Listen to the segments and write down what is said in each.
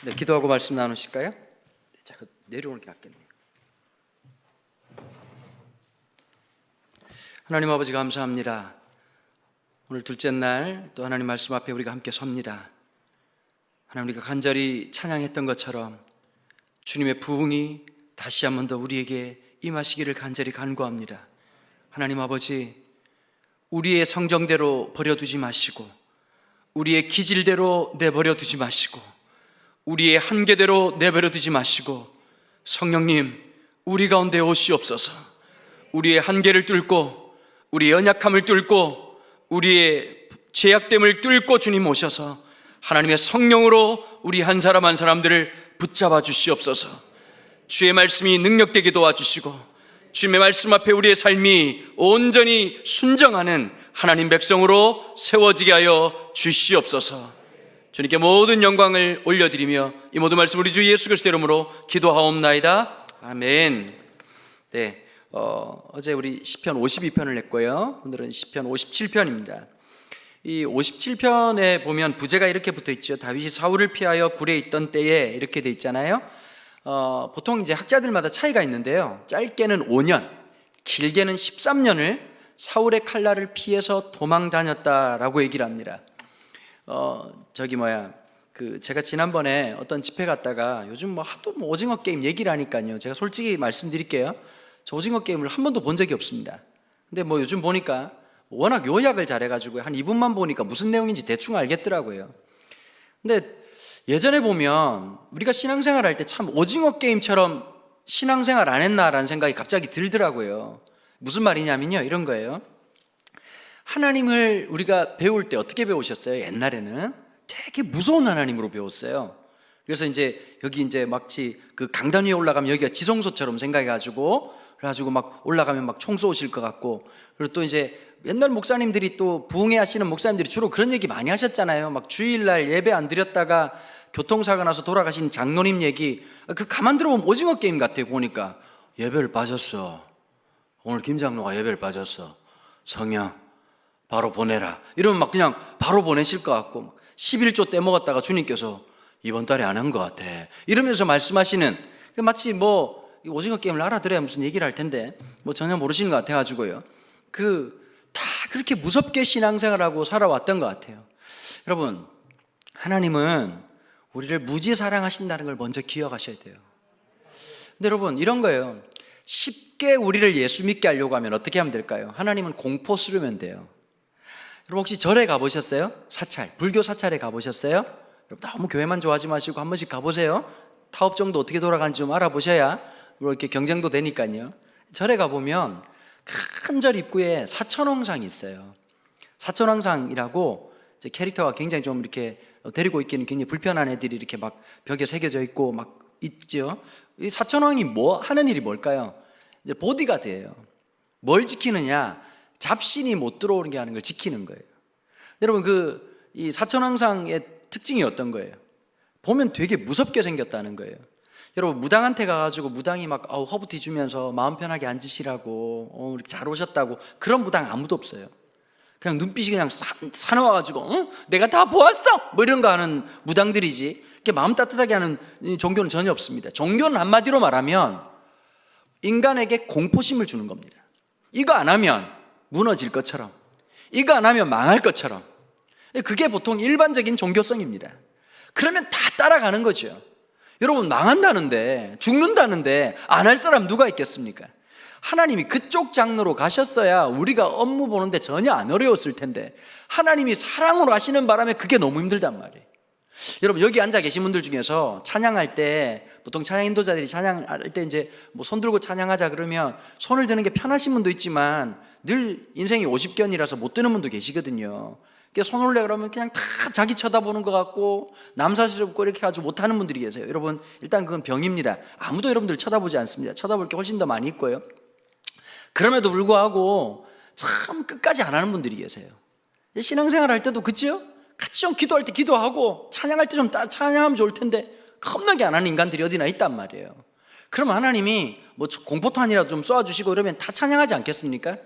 네, 기도하고 말씀 나누실까요? 자, 내려오는 게 낫겠네요. 하나님 아버지 감사합니다. 오늘 둘째 날 또 하나님 말씀 앞에 우리가 함께 섭니다. 하나님, 우리가 간절히 찬양했던 것처럼 주님의 부흥이 다시 한 번 더 우리에게 임하시기를 간절히 간구합니다. 하나님 아버지, 우리의 성정대로 버려두지 마시고, 우리의 기질대로 내버려 두지 마시고, 우리의 한계대로 내버려 두지 마시고, 성령님, 우리 가운데 오시옵소서. 우리의 한계를 뚫고, 우리의 연약함을 뚫고, 우리의 죄악됨을 뚫고 주님 오셔서 하나님의 성령으로 우리 한 사람 한 사람들을 붙잡아 주시옵소서. 주의 말씀이 능력되게 도와주시고, 주님의 말씀 앞에 우리의 삶이 온전히 순정하는 하나님 백성으로 세워지게 하여 주시옵소서. 주님께 모든 영광을 올려드리며 이 모든 말씀 우리 주 예수 그리스도의 이름으로 기도하옵나이다. 아멘. 네, 어제 우리 시편 52편을 냈고요. 오늘은 시편 57편입니다. 이 57편에 보면 부제가 이렇게 붙어 있죠. 다윗이 사울을 피하여 굴에 있던 때에 이렇게 돼 있잖아요. 보통 이제 학자들마다 차이가 있는데요. 짧게는 5년, 길게는 13년을 사울의 칼날을 피해서 도망 다녔다라고 얘기를 합니다. 제가 지난번에 어떤 집회 갔다가 요즘 하도 오징어 게임 얘기를 하니까요. 제가 솔직히 말씀드릴게요. 저 오징어 게임을 한 번도 본 적이 없습니다. 근데 요즘 보니까 워낙 요약을 잘해가지고 한 2분만 보니까 무슨 내용인지 대충 알겠더라고요. 근데 예전에 보면 우리가 신앙생활 할 때 참 오징어 게임처럼 신앙생활 안 했나라는 생각이 갑자기 들더라고요. 무슨 말이냐면요, 이런 거예요. 하나님을 우리가 배울 때 어떻게 배우셨어요? 옛날에는 되게 무서운 하나님으로 배웠어요. 그래서 이제 여기 이제 마치 그 강단 위에 올라가면 여기가 지성소처럼 생각해가지고 그래가지고 막 올라가면 막 총 쏘실 것 같고, 그리고 또 이제 옛날 목사님들이 또 부흥회 하시는 목사님들이 주로 그런 얘기 많이 하셨잖아요. 막 주일날 예배 안 드렸다가 교통사고 나서 돌아가신 장로님 얘기, 그 가만 들어보면 오징어 게임 같아요. 보니까 예배를 빠졌어, 오늘 김 장로가 예배를 빠졌어, 성형 바로 보내라, 이러면 막 그냥 바로 보내실 것 같고, 11조 떼먹었다가 주님께서 이번 달에 안 한 것 같아 이러면서 말씀하시는, 마치 오징어 게임을 알아들어야 무슨 얘기를 할 텐데 전혀 모르시는 것 같아가지고요. 다 그렇게 무섭게 신앙생활하고 살아왔던 것 같아요. 여러분, 하나님은 우리를 무지 사랑하신다는 걸 먼저 기억하셔야 돼요. 근데 여러분, 이런 거예요. 쉽게 우리를 예수 믿게 하려고 하면 어떻게 하면 될까요? 하나님은 공포 쓰르면 돼요. 여러분, 혹시 절에 가보셨어요? 사찰, 불교 사찰에 가보셨어요? 여러분, 너무 교회만 좋아하지 마시고 한 번씩 가보세요. 타업 정도 어떻게 돌아가는지 좀 알아보셔야 이렇게 경쟁도 되니까요. 절에 가보면 큰 절 입구에 사천왕상이 있어요. 사천왕상이라고 이제 캐릭터가 굉장히 좀 이렇게 데리고 있기는 굉장히 불편한 애들이 이렇게 막 벽에 새겨져 있고 막 있죠. 이 사천왕이 하는 일이 뭘까요? 이제 보디가드예요. 뭘 지키느냐? 잡신이 못 들어오는 게 하는 걸 지키는 거예요. 여러분, 이 사천왕상의 특징이 어떤 거예요? 보면 되게 무섭게 생겼다는 거예요. 여러분, 무당한테 가가지고 무당이 막 허브티 주면서 마음 편하게 앉으시라고 이렇게 잘 오셨다고, 그런 무당 아무도 없어요. 그냥 눈빛이 그냥 사나워가지고 내가 다 보았어 이런 거 하는 무당들이지, 이렇게 마음 따뜻하게 하는 종교는 전혀 없습니다. 종교는 한마디로 말하면 인간에게 공포심을 주는 겁니다. 이거 안 하면 무너질 것처럼, 이거 안 하면 망할 것처럼. 그게 보통 일반적인 종교성입니다. 그러면 다 따라가는 거죠. 여러분, 망한다는데, 죽는다는데 안 할 사람 누가 있겠습니까? 하나님이 그쪽 장르로 가셨어야 우리가 업무 보는데 전혀 안 어려웠을 텐데, 하나님이 사랑으로 하시는 바람에 그게 너무 힘들단 말이에요. 여러분, 여기 앉아 계신 분들 중에서 찬양할 때, 보통 찬양 인도자들이 찬양할 때 이제 손 들고 찬양하자 그러면 손을 드는 게 편하신 분도 있지만 늘 인생이 50견이라서 못 드는 분도 계시거든요. 손 올려 그러면 그냥 다 자기 쳐다보는 것 같고 남사스럽고 이렇게 아주 못하는 분들이 계세요. 여러분, 일단 그건 병입니다. 아무도 여러분들 쳐다보지 않습니다. 쳐다볼 게 훨씬 더 많이 있고요. 그럼에도 불구하고 참 끝까지 안 하는 분들이 계세요. 신앙생활 할 때도 그치요? 같이 좀 기도할 때 기도하고 찬양할 때 좀 찬양하면 좋을 텐데 겁나게 안 하는 인간들이 어디나 있단 말이에요. 그러면 하나님이 공포탄이라도 좀 쏘아주시고 이러면 다 찬양하지 않겠습니까?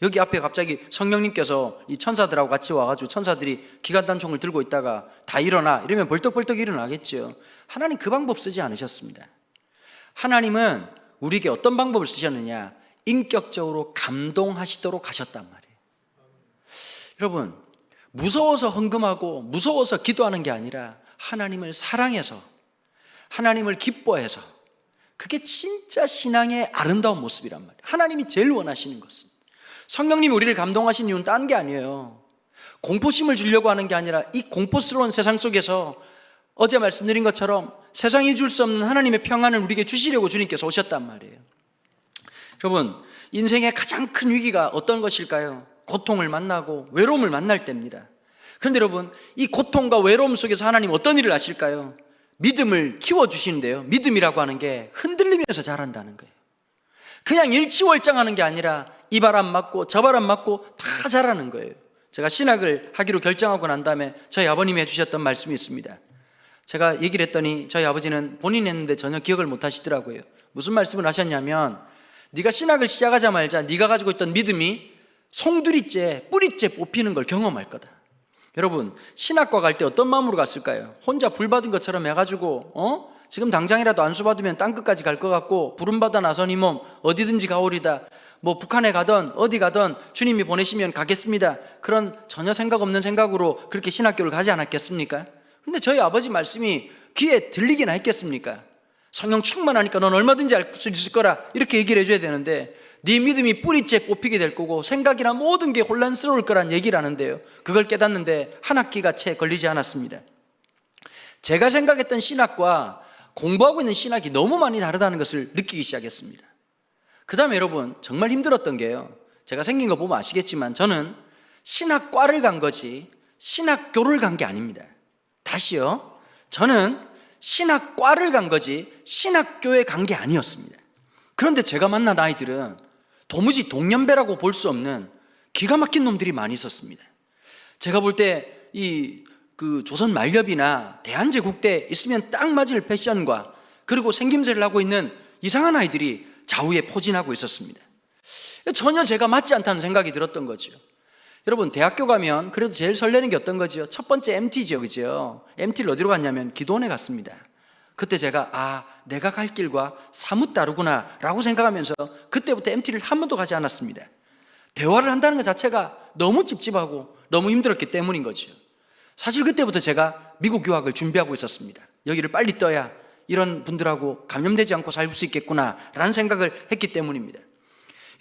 여기 앞에 갑자기 성령님께서 이 천사들하고 같이 와가지고 천사들이 기관단총을 들고 있다가 다 일어나 이러면 벌떡벌떡 일어나겠죠. 하나님 그 방법 쓰지 않으셨습니다. 하나님은 우리에게 어떤 방법을 쓰셨느냐? 인격적으로 감동하시도록 하셨단 말이에요. 여러분, 무서워서 헌금하고 무서워서 기도하는 게 아니라 하나님을 사랑해서, 하나님을 기뻐해서, 그게 진짜 신앙의 아름다운 모습이란 말이에요. 하나님이 제일 원하시는 것은, 성령님이 우리를 감동하신 이유는 딴 게 아니에요. 공포심을 주려고 하는 게 아니라 이 공포스러운 세상 속에서 어제 말씀드린 것처럼 세상이 줄 수 없는 하나님의 평안을 우리에게 주시려고 주님께서 오셨단 말이에요. 여러분, 인생의 가장 큰 위기가 어떤 것일까요? 고통을 만나고 외로움을 만날 때입니다. 그런데 여러분, 이 고통과 외로움 속에서 하나님 어떤 일을 하실까요? 믿음을 키워주시는데요, 믿음이라고 하는 게 흔들리면서 자란다는 거예요. 그냥 일치월장하는 게 아니라 이 바람 맞고 저 바람 맞고 다 자라는 거예요. 제가 신학을 하기로 결정하고 난 다음에 저희 아버님이 해주셨던 말씀이 있습니다. 제가 얘기를 했더니 저희 아버지는 본인이 했는데 전혀 기억을 못 하시더라고요. 무슨 말씀을 하셨냐면, 네가 신학을 시작하자마자 네가 가지고 있던 믿음이 송두리째 뿌리째 뽑히는 걸 경험할 거다. 여러분, 신학과 갈 때 어떤 마음으로 갔을까요? 혼자 불 받은 것처럼 해가지고 지금 당장이라도 안수 받으면 땅끝까지 갈 것 같고, 부름받아 나선 이 몸 어디든지 가오리다, 뭐 북한에 가던 어디 가던 주님이 보내시면 가겠습니다, 그런 전혀 생각 없는 생각으로 그렇게 신학교를 가지 않았겠습니까? 근데 저희 아버지 말씀이 귀에 들리기나 했겠습니까? 성령 충만하니까 넌 얼마든지 알 수 있을 거라, 이렇게 얘기를 해줘야 되는데, 네 믿음이 뿌리째 뽑히게 될 거고 생각이나 모든 게 혼란스러울 거란 얘기를 하는데요, 그걸 깨닫는데 한 학기가 채 걸리지 않았습니다. 제가 생각했던 신학과 공부하고 있는 신학이 너무 많이 다르다는 것을 느끼기 시작했습니다. 그 다음에 여러분, 정말 힘들었던 게요, 제가 생긴 거 보면 아시겠지만 저는 신학과를 간 거지 신학교를 간 게 아닙니다. 다시요, 저는 신학과를 간 거지 신학교에 간 게 아니었습니다. 그런데 제가 만난 아이들은 도무지 동년배라고 볼 수 없는 기가 막힌 놈들이 많이 있었습니다. 제가 볼 때 그 조선 말렵이나 대한제국때 있으면 딱 맞을 패션과 그리고 생김새를 하고 있는 이상한 아이들이 좌우에 포진하고 있었습니다. 전혀 제가 맞지 않다는 생각이 들었던 거죠. 여러분, 대학교 가면 그래도 제일 설레는 게 어떤 거죠? 첫 번째 MT죠, 그죠? MT를 어디로 갔냐면 기도원에 갔습니다. 그때 제가 내가 갈 길과 사뭇 다르구나 라고 생각하면서 그때부터 MT를 한 번도 가지 않았습니다. 대화를 한다는 것 자체가 너무 찝찝하고 너무 힘들었기 때문인 거죠. 사실 그때부터 제가 미국 유학을 준비하고 있었습니다. 여기를 빨리 떠야 이런 분들하고 감염되지 않고 살 수 있겠구나 라는 생각을 했기 때문입니다.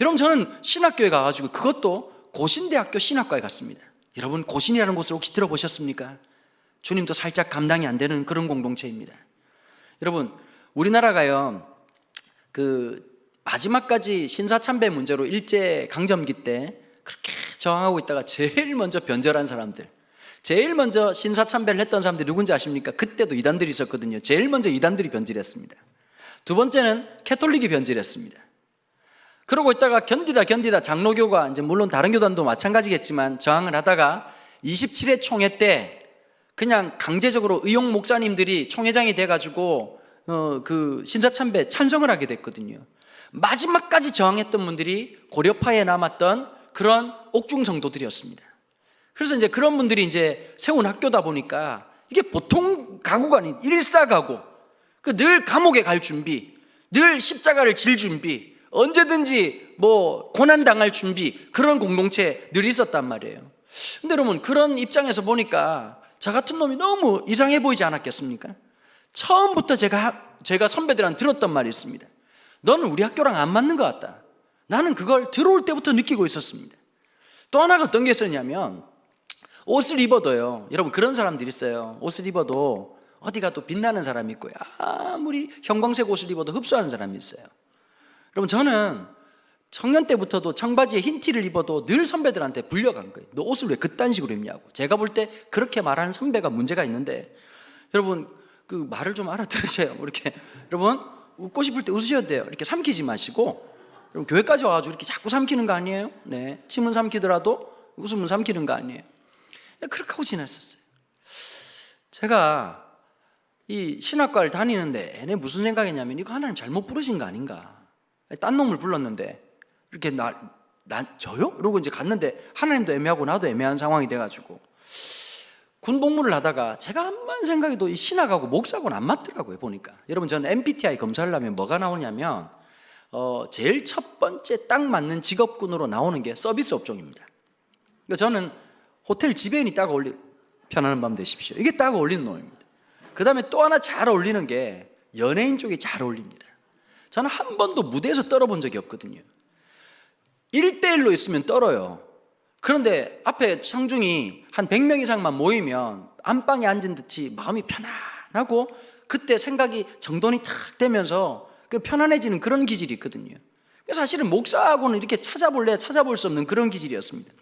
여러분, 저는 신학교에 가가지고, 그것도 고신대학교 신학과에 갔습니다. 여러분, 고신이라는 곳을 혹시 들어보셨습니까? 주님도 살짝 감당이 안 되는 그런 공동체입니다. 여러분, 우리나라가요, 마지막까지 신사참배 문제로 일제강점기 때 그렇게 저항하고 있다가 제일 먼저 변절한 사람들, 제일 먼저 신사참배를 했던 사람들이 누군지 아십니까? 그때도 이단들이 있었거든요. 제일 먼저 이단들이 변질했습니다. 두 번째는 캐톨릭이 변질했습니다. 그러고 있다가 견디다 장로교가, 이제 물론 다른 교단도 마찬가지겠지만 저항을 하다가 27회 총회 때 그냥 강제적으로 의용 목사님들이 총회장이 돼가지고 그 신사참배 찬성을 하게 됐거든요. 마지막까지 저항했던 분들이 고려파에 남았던 그런 옥중 성도들이었습니다. 그래서 이제 그런 분들이 이제 세운 학교다 보니까 이게 보통 가구가 아닌 일사가구, 늘 감옥에 갈 준비, 늘 십자가를 질 준비, 언제든지 뭐 고난당할 준비, 그런 공동체 늘 있었단 말이에요. 근데 여러분, 그런 입장에서 보니까 저 같은 놈이 너무 이상해 보이지 않았겠습니까? 처음부터 제가 선배들한테 들었던 말이 있습니다. 너는 우리 학교랑 안 맞는 것 같다. 나는 그걸 들어올 때부터 느끼고 있었습니다. 또 하나가 어떤 게 있었냐면, 옷을 입어도요, 여러분, 그런 사람들이 있어요. 옷을 입어도 어디 가도 빛나는 사람이 있고요, 아무리 형광색 옷을 입어도 흡수하는 사람이 있어요. 여러분, 저는 청년 때부터도 청바지에 흰 티를 입어도 늘 선배들한테 불려간 거예요. 너 옷을 왜 그딴 식으로 입냐고. 제가 볼 때 그렇게 말하는 선배가 문제가 있는데, 여러분, 그 말을 좀 알아들으세요. 이렇게 여러분, 웃고 싶을 때 웃으셔야 돼요. 이렇게 삼키지 마시고. 여러분, 교회까지 와가지고 이렇게 자꾸 삼키는 거 아니에요? 네, 침은 삼키더라도 웃음은 삼키는 거 아니에요? 그렇게 하고 지냈었어요. 제가 이 신학과를 다니는데 내내 무슨 생각이냐면, 이거 하나님 잘못 부르신 거 아닌가. 딴 놈을 불렀는데 이렇게 저요? 이러고 이제 갔는데 하나님도 애매하고 나도 애매한 상황이 돼가지고 군 복무를 하다가 제가 한번 생각해도 이 신학하고 목사하고는 안 맞더라고요. 보니까 여러분, 저는 MBTI 검사를 하면 뭐가 나오냐면 제일 첫 번째 딱 맞는 직업군으로 나오는 게 서비스 업종입니다. 그러니까 저는 호텔 지배인이 딱 편안한 밤 되십시오, 이게 딱 어울리는 놈입니다. 그 다음에 또 하나 잘 어울리는 게 연예인 쪽이 잘 어울립니다. 저는 한 번도 무대에서 떨어본 적이 없거든요. 1대1로 있으면 떨어요. 그런데 앞에 청중이 한 100명 이상만 모이면 안방에 앉은 듯이 마음이 편안하고 그때 생각이 정돈이 탁 되면서 그 편안해지는 그런 기질이 있거든요. 사실은 목사하고는 이렇게 찾아볼 수 없는 그런 기질이었습니다.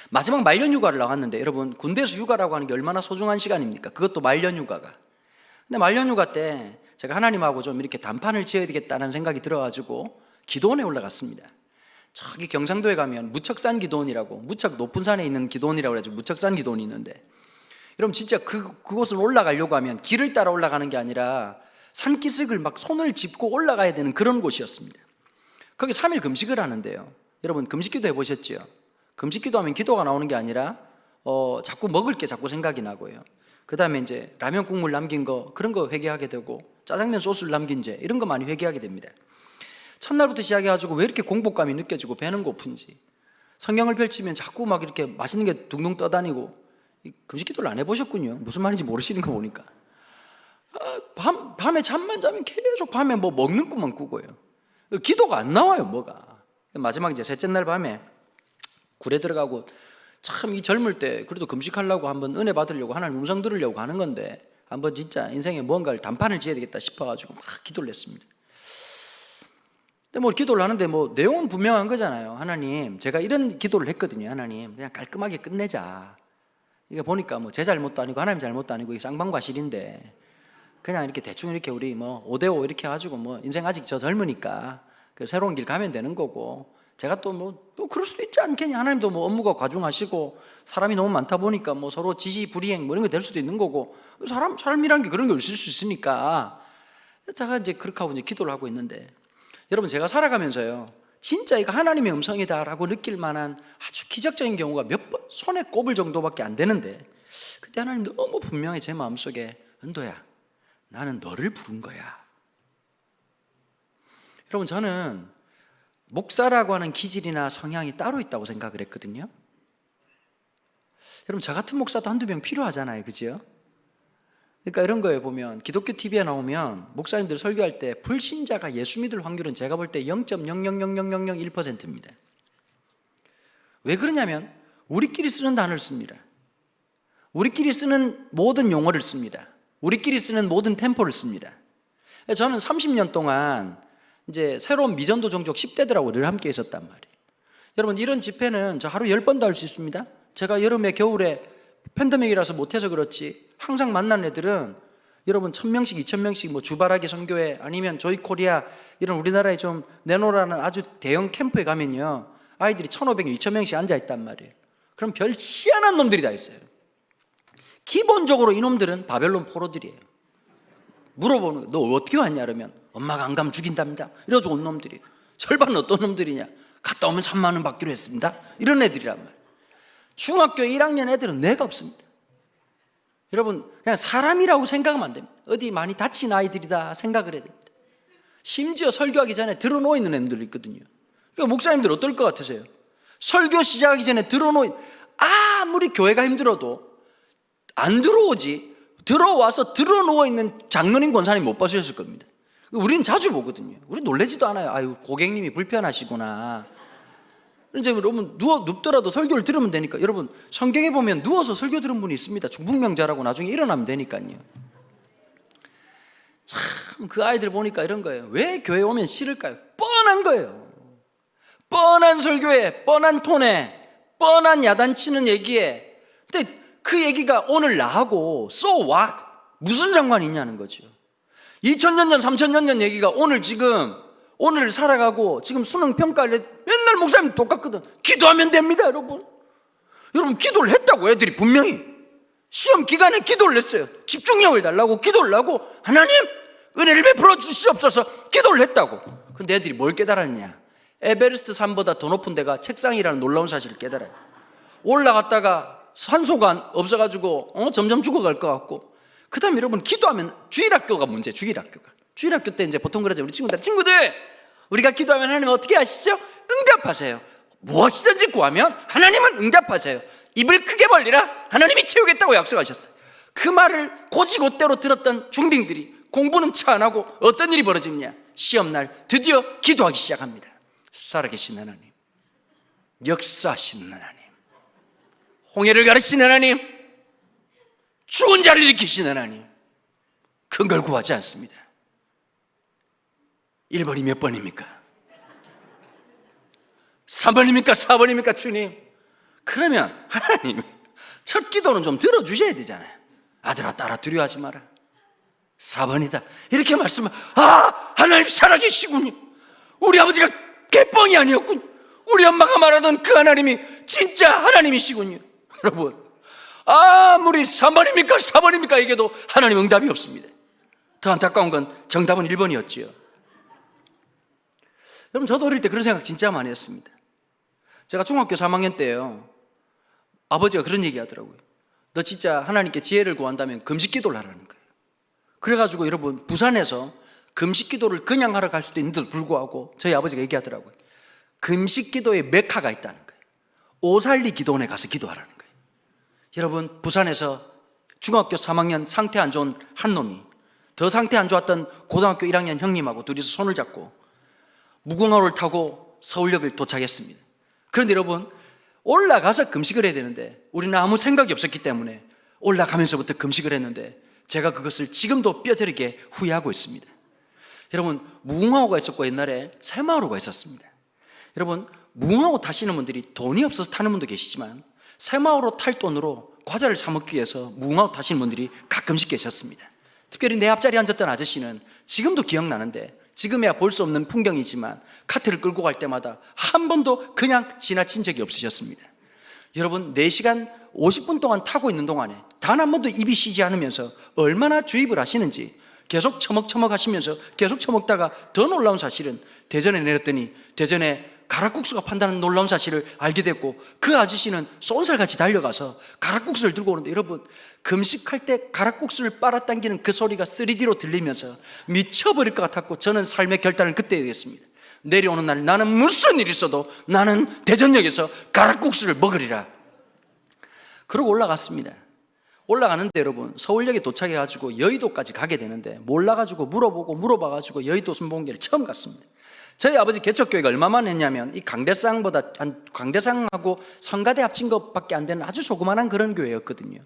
마지막 말년 휴가를 나갔는데, 여러분, 군대에서 휴가라고 하는 게 얼마나 소중한 시간입니까? 그것도 말년 휴가가. 근데 말년 휴가 때 제가 하나님하고 좀 이렇게 단판을 지어야 되겠다는 생각이 들어가지고 기도원에 올라갔습니다. 저기 경상도에 가면 무척산 기도원이라고, 무척 높은 산에 있는 기도원이라고 해가지고 무척산 기도원이 있는데, 여러분 진짜 그곳을 올라가려고 하면 길을 따라 올라가는 게 아니라 산기슭을 막 손을 짚고 올라가야 되는 그런 곳이었습니다. 거기 3일 금식을 하는데요, 여러분 금식기도 해보셨죠? 금식기도 하면 기도가 나오는 게 아니라 자꾸 먹을 게 자꾸 생각이 나고요. 그 다음에 이제 라면 국물 남긴 거, 그런 거 회개하게 되고, 짜장면 소스를 남긴 죄, 이런 거 많이 회개하게 됩니다. 첫날부터 시작해가지고 왜 이렇게 공복감이 느껴지고 배는 고픈지, 성경을 펼치면 자꾸 막 이렇게 맛있는 게 둥둥 떠다니고, 금식기도를 안 해보셨군요. 무슨 말인지 모르시는 거 보니까. 밤에 잠만 자면 계속 밤에 뭐 먹는 꿈만 꾸고요. 기도가 안 나와요, 뭐가. 마지막 이제 셋째 날 밤에 굴에 들어가고, 참 이 젊을 때 그래도 금식하려고 한번 은혜 받으려고 하나님 음성 들으려고 하는 건데, 한번 진짜 인생에 뭔가를 단판을 지어야 되겠다 싶어가지고 막 기도를 했습니다. 근데 뭐 기도를 하는데 뭐 내용은 분명한 거잖아요. 하나님, 제가 이런 기도를 했거든요. 하나님, 그냥 깔끔하게 끝내자. 이게 보니까 뭐 제 잘못도 아니고 하나님 잘못도 아니고 이게 쌍방과실인데, 그냥 이렇게 대충 이렇게 우리 뭐 5대5 이렇게 해가지고 뭐 인생 아직 저 젊으니까 새로운 길 가면 되는 거고, 제가 또 그럴 수도 있지 않겠냐. 하나님도 뭐 업무가 과중하시고 사람이 너무 많다 보니까 뭐 서로 지시 불이행 뭐 이런 게 될 수도 있는 거고, 삶이라는 게 그런 게 있을 수 있으니까 제가 이제 그렇게 하고 이제 기도를 하고 있는데, 여러분 제가 살아가면서요, 진짜 이거 하나님의 음성이다라고 느낄 만한 아주 기적적인 경우가 몇 번 손에 꼽을 정도밖에 안 되는데, 그때 하나님 너무 분명히 제 마음속에, 은도야, 나는 너를 부른 거야. 여러분, 저는 목사라고 하는 기질이나 성향이 따로 있다고 생각을 했거든요. 여러분, 저 같은 목사도 한두 명 필요하잖아요, 그죠? 그러니까 이런 거에 보면, 기독교 TV에 나오면 목사님들 설교할 때 불신자가 예수 믿을 확률은 제가 볼 때 0.0000001%입니다. 왜 그러냐면 우리끼리 쓰는 단어를 씁니다. 우리끼리 쓰는 모든 용어를 씁니다. 우리끼리 쓰는 모든 템포를 씁니다. 저는 30년 동안 이제 새로운 미전도 종족 10대들하고 늘 함께 있었단 말이에요. 여러분, 이런 집회는 저 하루 10번도 할 수 있습니다. 제가 여름에 겨울에 팬데믹이라서 못해서 그렇지, 항상 만나는 애들은 여러분 1000명씩 2000명씩 뭐 주바라기 선교회 아니면 조이 코리아 이런 우리나라에 좀 내놓으라는 아주 대형 캠프에 가면요, 아이들이 1500명 2000명씩 앉아있단 말이에요. 그럼 별 희한한 놈들이 다 있어요. 기본적으로 이놈들은 바벨론 포로들이에요. 물어보는 거, 너 어떻게 왔냐 그러면 엄마가 안 가면 죽인답니다. 이래가지고 온 놈들이, 절반은 어떤 놈들이냐, 갔다 오면 3만 원 받기로 했습니다. 이런 애들이란 말이에요. 중학교 1학년 애들은 뇌가 없습니다. 여러분, 그냥 사람이라고 생각하면 안 됩니다. 어디 많이 다친 아이들이다 생각을 해야 됩니다. 심지어 설교하기 전에 들어놓여 있는 애들도 있거든요. 그러니까 목사님들 어떨 것 같으세요? 설교 시작하기 전에 아무리 교회가 힘들어도 안 들어오지, 들어와서 들어누워 있는 장로님 권사님 못 보셨을 겁니다. 우리는 자주 보거든요. 우리 놀라지도 않아요. 아유, 고객님이 불편하시구나. 이제 여러분 눕더라도 설교를 들으면 되니까. 여러분, 성경에 보면 누워서 설교 들은 분이 있습니다. 중풍명자라고. 나중에 일어나면 되니까요. 참, 그 아이들 보니까 이런 거예요. 왜 교회 오면 싫을까요? 뻔한 거예요. 뻔한 설교에, 뻔한 톤에, 뻔한 야단치는 얘기에. 근데 그 얘기가 오늘 나하고 so what? 무슨 상관이 있냐는 거죠. 2000년 전, 3000년 전 얘기가 오늘 살아가고 지금 수능 평가를 맨날 목사님 똑같거든. 기도하면 됩니다, 여러분. 여러분, 기도를 했다고 애들이 분명히 시험 기간에 기도를 했어요. 집중력을 달라고 기도를 하고, 하나님 은혜를 베풀어 주시옵소서 기도를 했다고. 근데 애들이 뭘 깨달았냐? 에베레스트 산보다 더 높은 데가 책상이라는 놀라운 사실을 깨달아요. 올라갔다가 산소가 없어가지고 점점 죽어갈 것 같고, 그 다음에 여러분 기도하면 주일학교가 문제. 주일학교 때 이제 보통 그러죠. 우리 친구들 우리가 기도하면 하나님 어떻게 하시죠? 응답하세요. 무엇이든지 구하면 하나님은 응답하세요. 입을 크게 벌리라 하나님이 채우겠다고 약속하셨어요. 그 말을 곧이곧대로 들었던 중딩들이 공부는 차 안 하고 어떤 일이 벌어지느냐, 시험날 드디어 기도하기 시작합니다. 살아계신 하나님, 역사하시는 하나님, 홍해를 가르치는 하나님, 죽은 자를 일으키시는 하나님, 큰 걸 구하지 않습니다. 1번이 몇 번입니까? 3번입니까? 4번입니까? 주님, 그러면 하나님 첫 기도는 좀 들어주셔야 되잖아요. 아들아 딸아 두려워하지 마라, 4번이다 이렇게 말씀하면, 하나님 살아계시군요. 우리 아버지가 개뻥이 아니었군요. 우리 엄마가 말하던 그 하나님이 진짜 하나님이시군요. 여러분, 아무리 3번입니까 4번입니까 얘기해도 하나님 응답이 없습니다. 더 안타까운 건 정답은 1번이었지요. 여러분, 저도 어릴 때 그런 생각 진짜 많이 했습니다. 제가 중학교 3학년 때요, 아버지가 그런 얘기 하더라고요. 너 진짜 하나님께 지혜를 구한다면 금식 기도를 하라는 거예요. 그래가지고 여러분, 부산에서 금식 기도를 그냥 하러 갈 수도 있는데도 불구하고 저희 아버지가 얘기하더라고요. 금식 기도의 메카가 있다는 거예요. 오살리 기도원에 가서 기도하라는 거예요. 여러분, 부산에서 중학교 3학년 상태 안 좋은 한 놈이 더 상태 안 좋았던 고등학교 1학년 형님하고 둘이서 손을 잡고 무궁화호를 타고 서울역을 도착했습니다. 그런데 여러분, 올라가서 금식을 해야 되는데 우리는 아무 생각이 없었기 때문에 올라가면서부터 금식을 했는데 제가 그것을 지금도 뼈저리게 후회하고 있습니다. 여러분, 무궁화호가 있었고 옛날에 새마을호가 있었습니다. 여러분, 무궁화호 타시는 분들이 돈이 없어서 타는 분도 계시지만 새마을호 탈 돈으로 과자를 사 먹기 위해서 무궁화호 타시는 분들이 가끔씩 계셨습니다. 특별히 내 앞자리에 앉았던 아저씨는 지금도 기억나는데, 지금이야 볼 수 없는 풍경이지만 카트를 끌고 갈 때마다 한 번도 그냥 지나친 적이 없으셨습니다. 여러분, 4시간 50분 동안 타고 있는 동안에 단 한 번도 입이 쉬지 않으면서 얼마나 주입을 하시는지 계속 처먹처먹 하시면서 계속 처먹다가 더 놀라운 사실은 대전에 내렸더니 대전에 가락국수가 판다는 놀라운 사실을 알게 됐고, 그 아저씨는 쏜살같이 달려가서 가락국수를 들고 오는데, 여러분, 금식할 때 가락국수를 빨아당기는 그 소리가 3D로 들리면서 미쳐버릴 것 같았고, 저는 삶의 결단을 그때 했습니다. 내려오는 날 나는 무슨 일이 있어도 나는 대전역에서 가락국수를 먹으리라. 그러고 올라갔습니다. 올라가는데 여러분, 서울역에 도착해가지고 여의도까지 가게 되는데 몰라가지고 물어봐가지고 여의도 순복음교회를 처음 갔습니다. 저희 아버지 개척교회가 얼마만 했냐면 이 강대상보다 강대상하고 성가대 합친 것밖에 안 되는 아주 조그만한 그런 교회였거든요.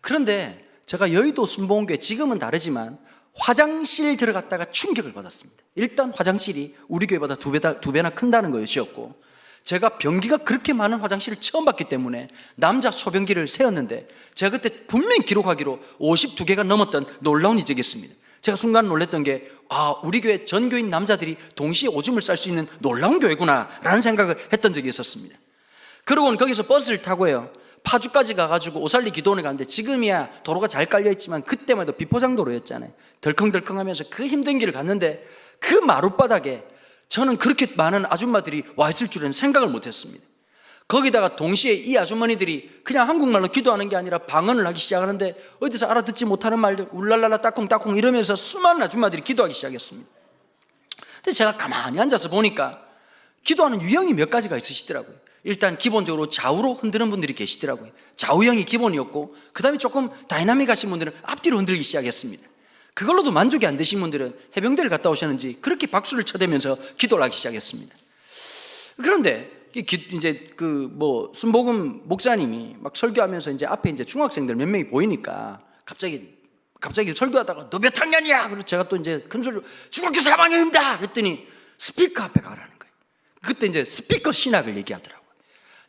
그런데 제가 여의도 순복음교회, 지금은 다르지만 화장실 들어갔다가 충격을 받았습니다. 일단 화장실이 우리 교회보다 두 배나 큰다는 것이었고, 제가 변기가 그렇게 많은 화장실을 처음 봤기 때문에 남자 소변기를 세었는데 제가 그때 분명히 기록하기로 52개가 넘었던 놀라운 이적이 있습니다. 제가 순간 놀랐던 게, 우리 교회 전교인 남자들이 동시에 오줌을 쌀 수 있는 놀라운 교회구나 라는 생각을 했던 적이 있었습니다. 그러고는 거기서 버스를 타고요, 파주까지 가가지고 오살리 기도원에 갔는데, 지금이야 도로가 잘 깔려있지만 그때만 해도 비포장도로였잖아요. 덜컹덜컹하면서 그 힘든 길을 갔는데 그 마룻바닥에 저는 그렇게 많은 아줌마들이 와 있을 줄은 생각을 못했습니다. 거기다가 동시에 이 아주머니들이 그냥 한국말로 기도하는 게 아니라 방언을 하기 시작하는데 어디서 알아듣지 못하는 말들 울랄랄라 따콩따콩 이러면서 수많은 아줌마들이 기도하기 시작했습니다. 근데 제가 가만히 앉아서 보니까 기도하는 유형이 몇 가지가 있으시더라고요. 일단 기본적으로 좌우로 흔드는 분들이 계시더라고요. 좌우형이 기본이었고, 그 다음에 조금 다이나믹하신 분들은 앞뒤로 흔들기 시작했습니다. 그걸로도 만족이 안 되신 분들은 해병대를 갔다 오셨는지 그렇게 박수를 쳐대면서 기도를 하기 시작했습니다. 그런데 이제 순복음 목사님이 막 설교하면서 이제 앞에 이제 중학생들 몇 명이 보이니까 갑자기 설교하다가 너 몇 학년이야? 그래서 제가 또 이제 큰 소리로 중학교 3학년입니다. 그랬더니 스피커 앞에 가라는 거예요. 그때 이제 스피커 신학을 얘기하더라고요.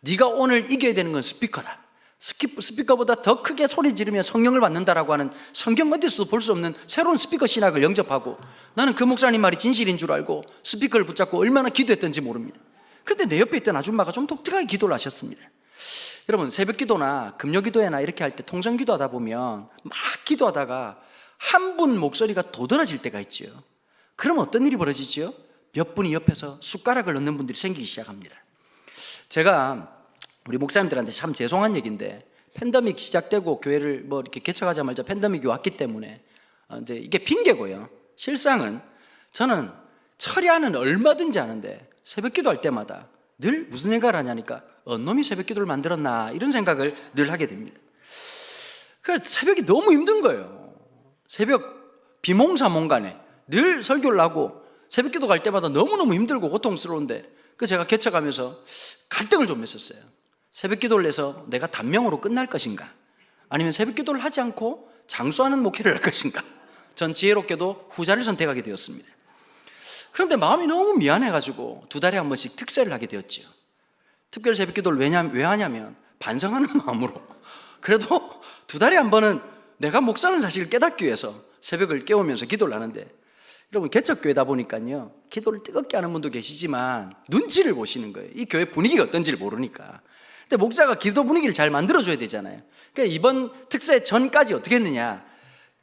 네가 오늘 이겨야 되는 건 스피커다. 스피커보다 더 크게 소리 지르면 성령을 받는다라고 하는 성경 어디서도 볼 수 없는 새로운 스피커 신학을 영접하고, 나는 그 목사님 말이 진실인 줄 알고 스피커를 붙잡고 얼마나 기도했던지 모릅니다. 그런데 내 옆에 있던 아줌마가 좀 독특하게 기도를 하셨습니다. 여러분, 새벽 기도나 금요 기도회나 이렇게 할 때 통성 기도하다 보면 막 기도하다가 한 분 목소리가 도드라질 때가 있죠. 그러면 어떤 일이 벌어지죠? 몇 분이 옆에서 숟가락을 넣는 분들이 생기기 시작합니다. 제가 우리 목사님들한테 참 죄송한 얘기인데, 팬데믹 시작되고 교회를 뭐 이렇게 개척하자마자 팬데믹이 왔기 때문에 이제 이게 핑계고요. 실상은 저는 철야는 얼마든지 하는데 새벽 기도할 때마다 늘 무슨 생각을 하냐니까 놈이 새벽 기도를 만들었나 이런 생각을 늘 하게 됩니다. 그래서 새벽이 너무 힘든 거예요. 새벽 비몽사몽간에 늘 설교를 하고 새벽 기도 갈 때마다 너무너무 힘들고 고통스러운데, 그 제가 개척하면서 갈등을 좀 했었어요. 새벽 기도를 해서 내가 단명으로 끝날 것인가, 아니면 새벽 기도를 하지 않고 장수하는 목회를 할 것인가. 전 지혜롭게도 후자를 선택하게 되었습니다. 그런데 마음이 너무 미안해가지고 2달에 한 번씩 특세를 하게 되었죠. 특별 새벽 기도를 왜 하냐면 반성하는 마음으로, 그래도 2달에 한 번은 내가 목사는 사실을 깨닫기 위해서 새벽을 깨우면서 기도를 하는데, 여러분 개척교회다 보니까요, 기도를 뜨겁게 하는 분도 계시지만 눈치를 보시는 거예요. 이 교회 분위기가 어떤지를 모르니까. 근데 목사가 기도 분위기를 잘 만들어줘야 되잖아요. 그러니까 이번 특세 전까지 어떻게 했느냐,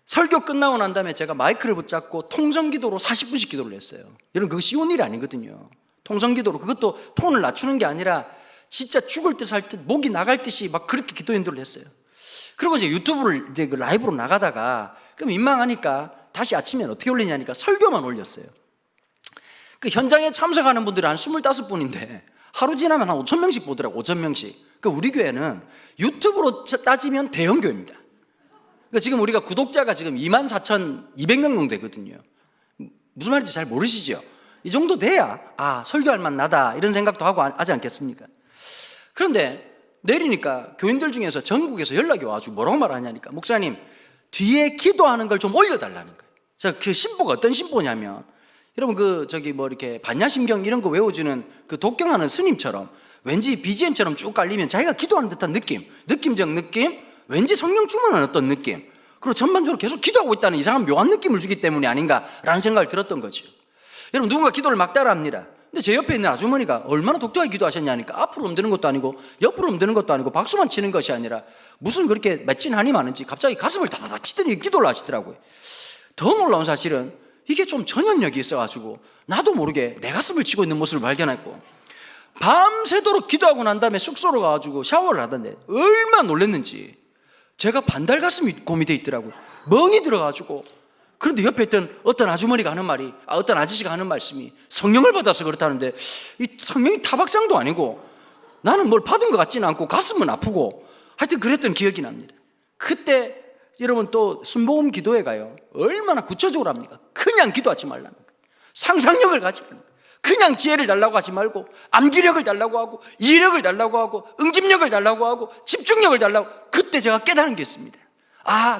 설교 끝나고 난 다음에 제가 마이크를 붙잡고 통성기도로 40분씩 기도를 했어요. 여러분 그거 쉬운 일이 아니거든요. 통성기도로, 그것도 톤을 낮추는 게 아니라 진짜 죽을 듯 살 듯 목이 나갈 듯이 막 그렇게 기도 인도를 했어요. 그리고 이제 유튜브를 이제 그 라이브로 나가다가 그럼 민망하니까 다시 아침엔 어떻게 올리냐니까 설교만 올렸어요. 그 현장에 참석하는 분들이 한 25분인데 하루 지나면 한 5,000명씩 보더라고. 5,000명씩. 그 우리 교회는 유튜브로 따지면 대형 교회입니다. 그러니까 지금 우리가 구독자가 지금 24,200명 정도 되거든요. 무슨 말인지 잘 모르시죠? 이 정도 돼야 설교할 만나다 이런 생각도 하고 하지 않겠습니까? 그런데 내리니까 교인들 중에서 전국에서 연락이 와가지고 뭐라고 말하냐니까, 목사님 뒤에 기도하는 걸 좀 올려달라는 거예요. 그래서 그 신보가 어떤 신보냐면, 여러분 이렇게 반야심경 이런 거 외워주는 그 독경하는 스님처럼 왠지 BGM처럼 쭉 깔리면 자기가 기도하는 듯한 느낌적 느낌, 왠지 성령 충만한 어떤 느낌, 그리고 전반적으로 계속 기도하고 있다는 이상한 묘한 느낌을 주기 때문이 아닌가라는 생각을 들었던 거죠. 여러분 누군가 기도를 막 따라합니다. 근데 제 옆에 있는 아주머니가 얼마나 독특하게 기도하셨냐니까, 앞으로 움드는 것도 아니고 옆으로 움드는 것도 아니고 박수만 치는 것이 아니라 무슨 그렇게 맺힌 한이 많은지 갑자기 가슴을 다다닥 치더니 기도를 하시더라고요. 더 놀라운 사실은 이게 좀 전염력이 있어가지고 나도 모르게 내 가슴을 치고 있는 모습을 발견했고, 밤새도록 기도하고 난 다음에 숙소로 가가지고 샤워를 하던데 얼마나 놀랐는지 제가 반달 가슴이 고미돼 있더라고요. 멍이 들어가지고. 그런데 옆에 있던 어떤 아주머니가 하는 말이, 어떤 아저씨가 하는 말씀이 성령을 받아서 그렇다는데, 이 성령이 타박상도 아니고 나는 뭘 받은 것 같지는 않고 가슴은 아프고 하여튼 그랬던 기억이 납니다. 그때 여러분 또 순복음 기도회 가요. 얼마나 구체적으로 합니까? 그냥 기도하지 말라는 거예요. 상상력을 가지라는 거예요. 그냥 지혜를 달라고 하지 말고 암기력을 달라고 하고 이해력을 달라고 하고 응집력을 달라고 하고 집중력을 달라고. 그때 제가 깨달은 게 있습니다.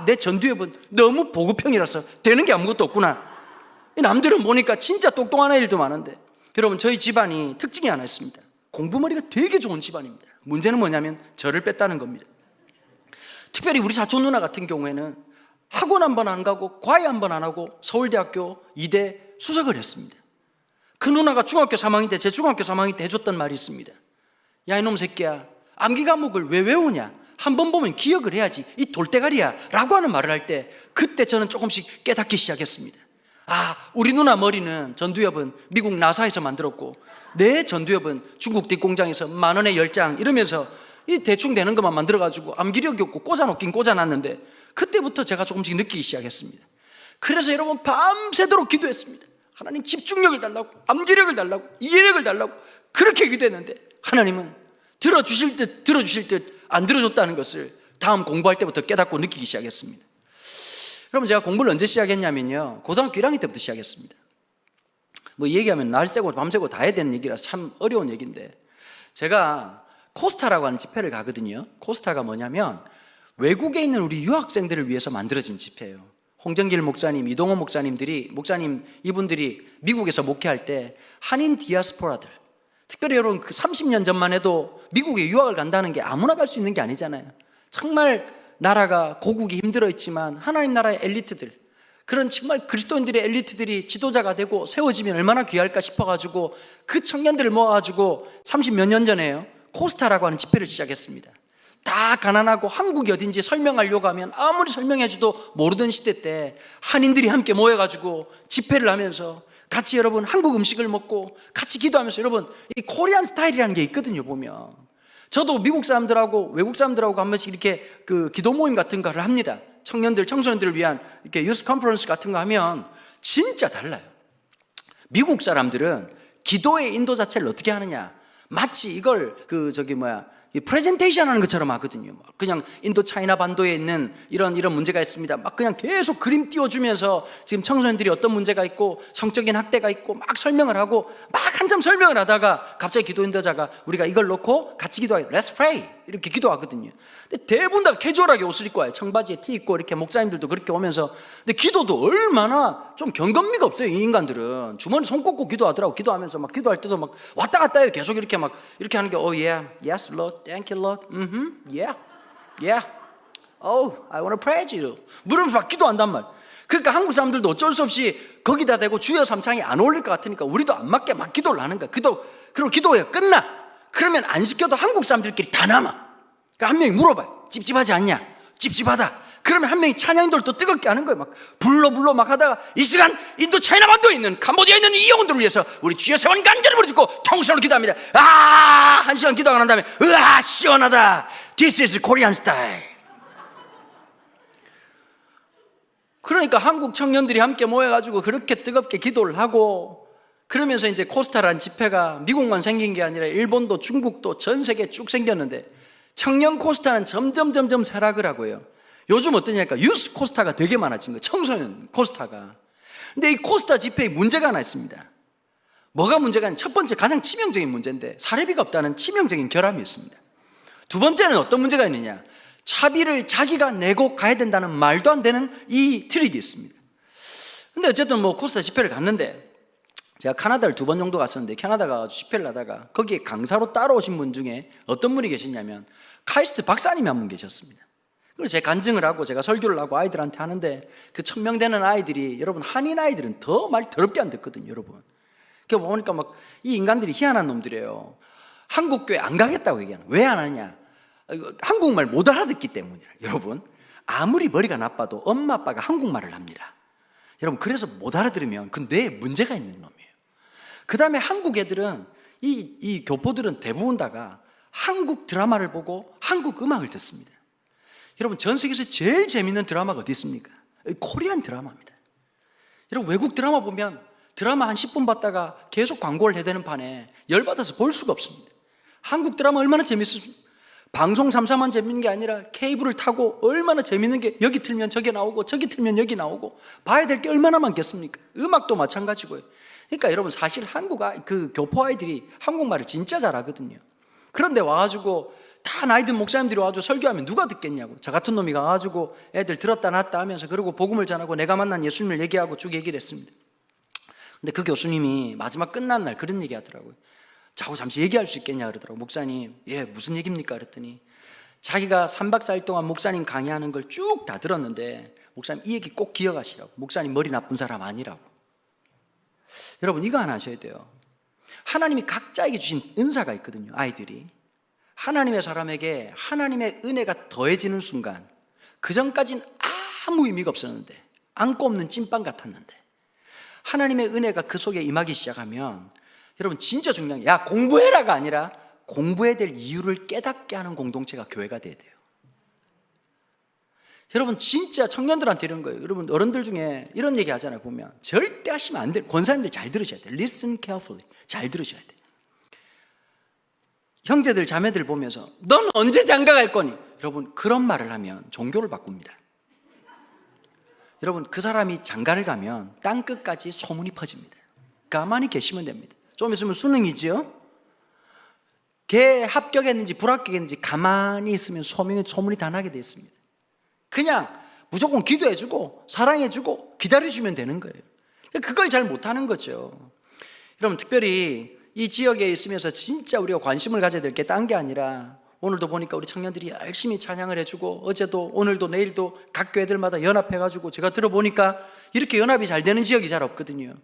내 전두엽은 너무 보급형이라서 되는 게 아무것도 없구나. 남들은 보니까 진짜 똑똑한 애들도 많은데, 여러분 저희 집안이 특징이 하나 있습니다. 공부머리가 되게 좋은 집안입니다. 문제는 뭐냐면 저를 뺐다는 겁니다. 특별히 우리 사촌 누나 같은 경우에는 학원 한 번 안 가고 과외 한 번 안 하고 서울대학교 2대 수석을 했습니다. 그 누나가 중학교 3학년 때, 제 중학교 3학년 때 해줬던 말이 있습니다. 야 이놈 새끼야, 암기 과목을 왜 외우냐, 한 번 보면 기억을 해야지, 이 돌대가리야 라고 하는 말을 할 때, 그때 저는 조금씩 깨닫기 시작했습니다. 우리 누나 머리는, 전두엽은 미국 나사에서 만들었고 내 전두엽은 중국 뒷공장에서 10,000원에 10장 이러면서 이 대충 되는 것만 만들어가지고 암기력이 없고 꽂아놓긴 꽂아놨는데, 그때부터 제가 조금씩 느끼기 시작했습니다. 그래서 여러분 밤새도록 기도했습니다. 하나님 집중력을 달라고, 암기력을 달라고, 이해력을 달라고 그렇게 기도했는데, 하나님은 들어주실 듯 안 들어줬다는 것을 다음 공부할 때부터 깨닫고 느끼기 시작했습니다. 여러분 제가 공부를 언제 시작했냐면요, 고등학교 1학년 때부터 시작했습니다. 뭐 얘기하면 날 새고 밤새고 다 해야 되는 얘기라서 참 어려운 얘기인데, 제가 코스타라고 하는 집회를 가거든요. 코스타가 뭐냐면 외국에 있는 우리 유학생들을 위해서 만들어진 집회예요. 홍정길 목사님, 이동원 이분들이 미국에서 목회할 때 한인 디아스포라들, 특별히 여러분 그 30년 전만 해도 미국에 유학을 간다는 게 아무나 갈 수 있는 게 아니잖아요. 정말 나라가 고국이 힘들어 있지만 하나님 나라의 엘리트들, 그런 정말 그리스도인들의 엘리트들이 지도자가 되고 세워지면 얼마나 귀할까 싶어가지고 그 청년들을 모아가지고 30몇 년 전에요, 코스타라고 하는 집회를 시작했습니다. 다 가난하고 한국이 어딘지 설명하려고 하면 아무리 설명해줘도 모르던 시대 때 한인들이 함께 모여가지고 집회를 하면서 같이 여러분 한국 음식을 먹고 같이 기도하면서 여러분 이 코리안 스타일이라는 게 있거든요. 보면 저도 미국 사람들하고 외국 사람들하고 한 번씩 이렇게 그 기도 모임 같은 거를 합니다. 청년들, 청소년들을 위한 이렇게 유스 컨퍼런스 같은 거 하면 진짜 달라요. 미국 사람들은 기도의 인도 자체를 어떻게 하느냐, 마치 이걸 이 프레젠테이션 하는 것처럼 하거든요. 그냥 인도 차이나 반도에 있는 이런 문제가 있습니다. 막 그냥 계속 그림 띄워주면서 지금 청소년들이 어떤 문제가 있고 성적인 학대가 있고 막 설명을 하고 막 한참 설명을 하다가 갑자기 기도 인도자가 우리가 이걸 놓고 같이 기도하게 Let's pray 이렇게 기도하거든요. 근데 대부분 다 캐주얼하게 옷을 입고 와요. 청바지에 티 입고 이렇게 목사님들도 그렇게 오면서. 근데 기도도 얼마나 좀 경건미가 없어요. 이 인간들은 주머니 손 꽂고 기도하더라고. 기도하면서 막 기도할 때도 막 왔다 갔다 해요. 계속 이렇게 막 이렇게 하는 게 Oh yeah, yes Lord, thank you Lord, yeah, yeah, oh I want to praise you 물으면서 막 기도한단 말. 그러니까 한국 사람들도 어쩔 수 없이 거기다 대고 주여 삼창이 안 어울릴 것 같으니까 우리도 안 맞게 막 기도를 하는 거야. 그리고 기도가 끝나. 그러면 안 시켜도 한국 사람들끼리 다 남아. 그러니까 한 명이 물어봐요. 찝찝하지 않냐? 찝찝하다. 그러면 한 명이 찬양인도를 또 뜨겁게 하는 거예요. 막 불러 막 하다가 이 시간 인도 차이나 반도에 있는 캄보디아에 있는 이 영혼들을 위해서 우리 주여 세원 간절히 부르짖고 통성으로 기도합니다. 한 시간 기도하고 난 다음에 시원하다. This is Korean style. 그러니까 한국 청년들이 함께 모여가지고 그렇게 뜨겁게 기도를 하고 그러면서 이제 코스타라는 집회가 미국만 생긴 게 아니라 일본도 중국도 전 세계에 쭉 생겼는데 청년 코스타는 점점 쇠락을 하고요. 요즘 어떠냐니까 유스 코스타가 되게 많아진 거예요. 청소년 코스타가. 근데 이 코스타 집회에 문제가 하나 있습니다. 뭐가 문제가 있냐? 첫 번째 가장 치명적인 문제인데 사례비가 없다는 치명적인 결함이 있습니다. 두 번째는 어떤 문제가 있느냐? 차비를 자기가 내고 가야 된다는 말도 안 되는 이 트릭이 있습니다. 근데 어쨌든 뭐 코스타 집회를 갔는데 제가 캐나다를 2번 정도 갔었는데 캐나다 가서 집회를 하다가 거기에 강사로 따라오신 분 중에 어떤 분이 계시냐면 카이스트 박사님이 한 분 계셨습니다. 그래서 제가 간증을 하고 제가 설교를 하고 아이들한테 하는데 그 1000명 되는 아이들이 여러분 한인 아이들은 더 말 더럽게 안 듣거든요. 여러분 그거 보니까 막 이 인간들이 희한한 놈들이에요. 한국 교회 안 가겠다고 얘기하는. 왜 안 하냐? 한국말 못 알아듣기 때문이라. 여러분 아무리 머리가 나빠도 엄마 아빠가 한국말을 합니다. 여러분 그래서 못 알아들으면 그 뇌에 문제가 있는 놈이에요. 그 다음에 한국 애들은 이 교포들은 대부분 다가 한국 드라마를 보고 한국 음악을 듣습니다. 여러분 전 세계에서 제일 재밌는 드라마가 어디 있습니까? 코리안 드라마입니다. 여러분 외국 드라마 보면 드라마 한 10분 봤다가 계속 광고를 해야 되는 판에 열받아서 볼 수가 없습니다. 한국 드라마 얼마나 재밌습니까? 방송 3사만 재밌는 게 아니라 케이블을 타고 얼마나 재밌는 게 여기 틀면 저기 나오고 저기 틀면 여기 나오고 봐야 될 게 얼마나 많겠습니까? 음악도 마찬가지고요. 그러니까 여러분 사실 그 교포 아이들이 한국말을 진짜 잘하거든요. 그런데 와가지고 다 나이든 목사님들이 와가지고 설교하면 누가 듣겠냐고. 저 같은 놈이 가가지고 애들 들었다 놨다 하면서 그리고 복음을 전하고 내가 만난 예수님을 얘기하고 쭉 얘기를 했습니다. 근데 그 교수님이 마지막 끝난 날 그런 얘기 하더라고요. 자고 잠시 얘기할 수 있겠냐 그러더라고요. 목사님, 예, 무슨 얘기입니까? 그랬더니 자기가 3박 4일 동안 목사님 강의하는 걸 쭉 다 들었는데 목사님 이 얘기 꼭 기억하시라고. 목사님 머리 나쁜 사람 아니라고. 여러분 이거 하나 아셔야 돼요. 하나님이 각자에게 주신 은사가 있거든요. 아이들이 하나님의 사람에게 하나님의 은혜가 더해지는 순간 그 전까지는 아무 의미가 없었는데 안고 없는 찐빵 같았는데 하나님의 은혜가 그 속에 임하기 시작하면 여러분 진짜 중요한 게 야 공부해라가 아니라 공부해야 될 이유를 깨닫게 하는 공동체가 교회가 돼야 돼요. 여러분 진짜 청년들한테 이런 거예요. 여러분 어른들 중에 이런 얘기 하잖아요. 보면 절대 하시면 안 돼요. 권사님들 잘 들으셔야 돼요. Listen carefully. 잘 들으셔야 돼요. 형제들 자매들 보면서 넌 언제 장가 갈 거니? 여러분 그런 말을 하면 종교를 바꿉니다. 여러분 그 사람이 장가를 가면 땅끝까지 소문이 퍼집니다. 가만히 계시면 됩니다. 좀 있으면 수능이지요. 걔 합격했는지 불합격했는지 가만히 있으면 소문이 다 나게 되어 있습니다. 그냥 무조건 기도해주고 사랑해주고 기다려주면 되는 거예요. 그걸 잘 못하는 거죠. 여러분 특별히 이 지역에 있으면서 진짜 우리가 관심을 가져야 될 게 딴 게 아니라 오늘도 보니까 우리 청년들이 열심히 찬양을 해주고 어제도 오늘도 내일도 각 교회들마다 연합해가지고 제가 들어보니까 이렇게 연합이 잘 되는 지역이 잘 없거든요.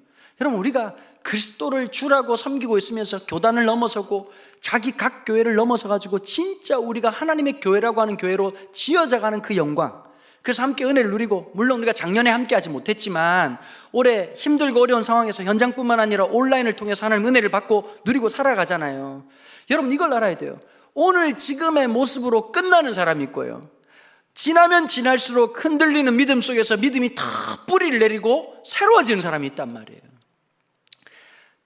여러분 우리가 그리스도를 주라고 섬기고 있으면서 교단을 넘어서고 자기 각 교회를 넘어서 가지고 진짜 우리가 하나님의 교회라고 하는 교회로 지어져가는 그 영광, 그래서 함께 은혜를 누리고, 물론 우리가 작년에 함께 하지 못했지만 올해 힘들고 어려운 상황에서 현장뿐만 아니라 온라인을 통해서 하나님 은혜를 받고 누리고 살아가잖아요. 여러분 이걸 알아야 돼요. 오늘 지금의 모습으로 끝나는 사람이 있고요, 지나면 지날수록 흔들리는 믿음 속에서 믿음이 다 뿌리를 내리고 새로워지는 사람이 있단 말이에요.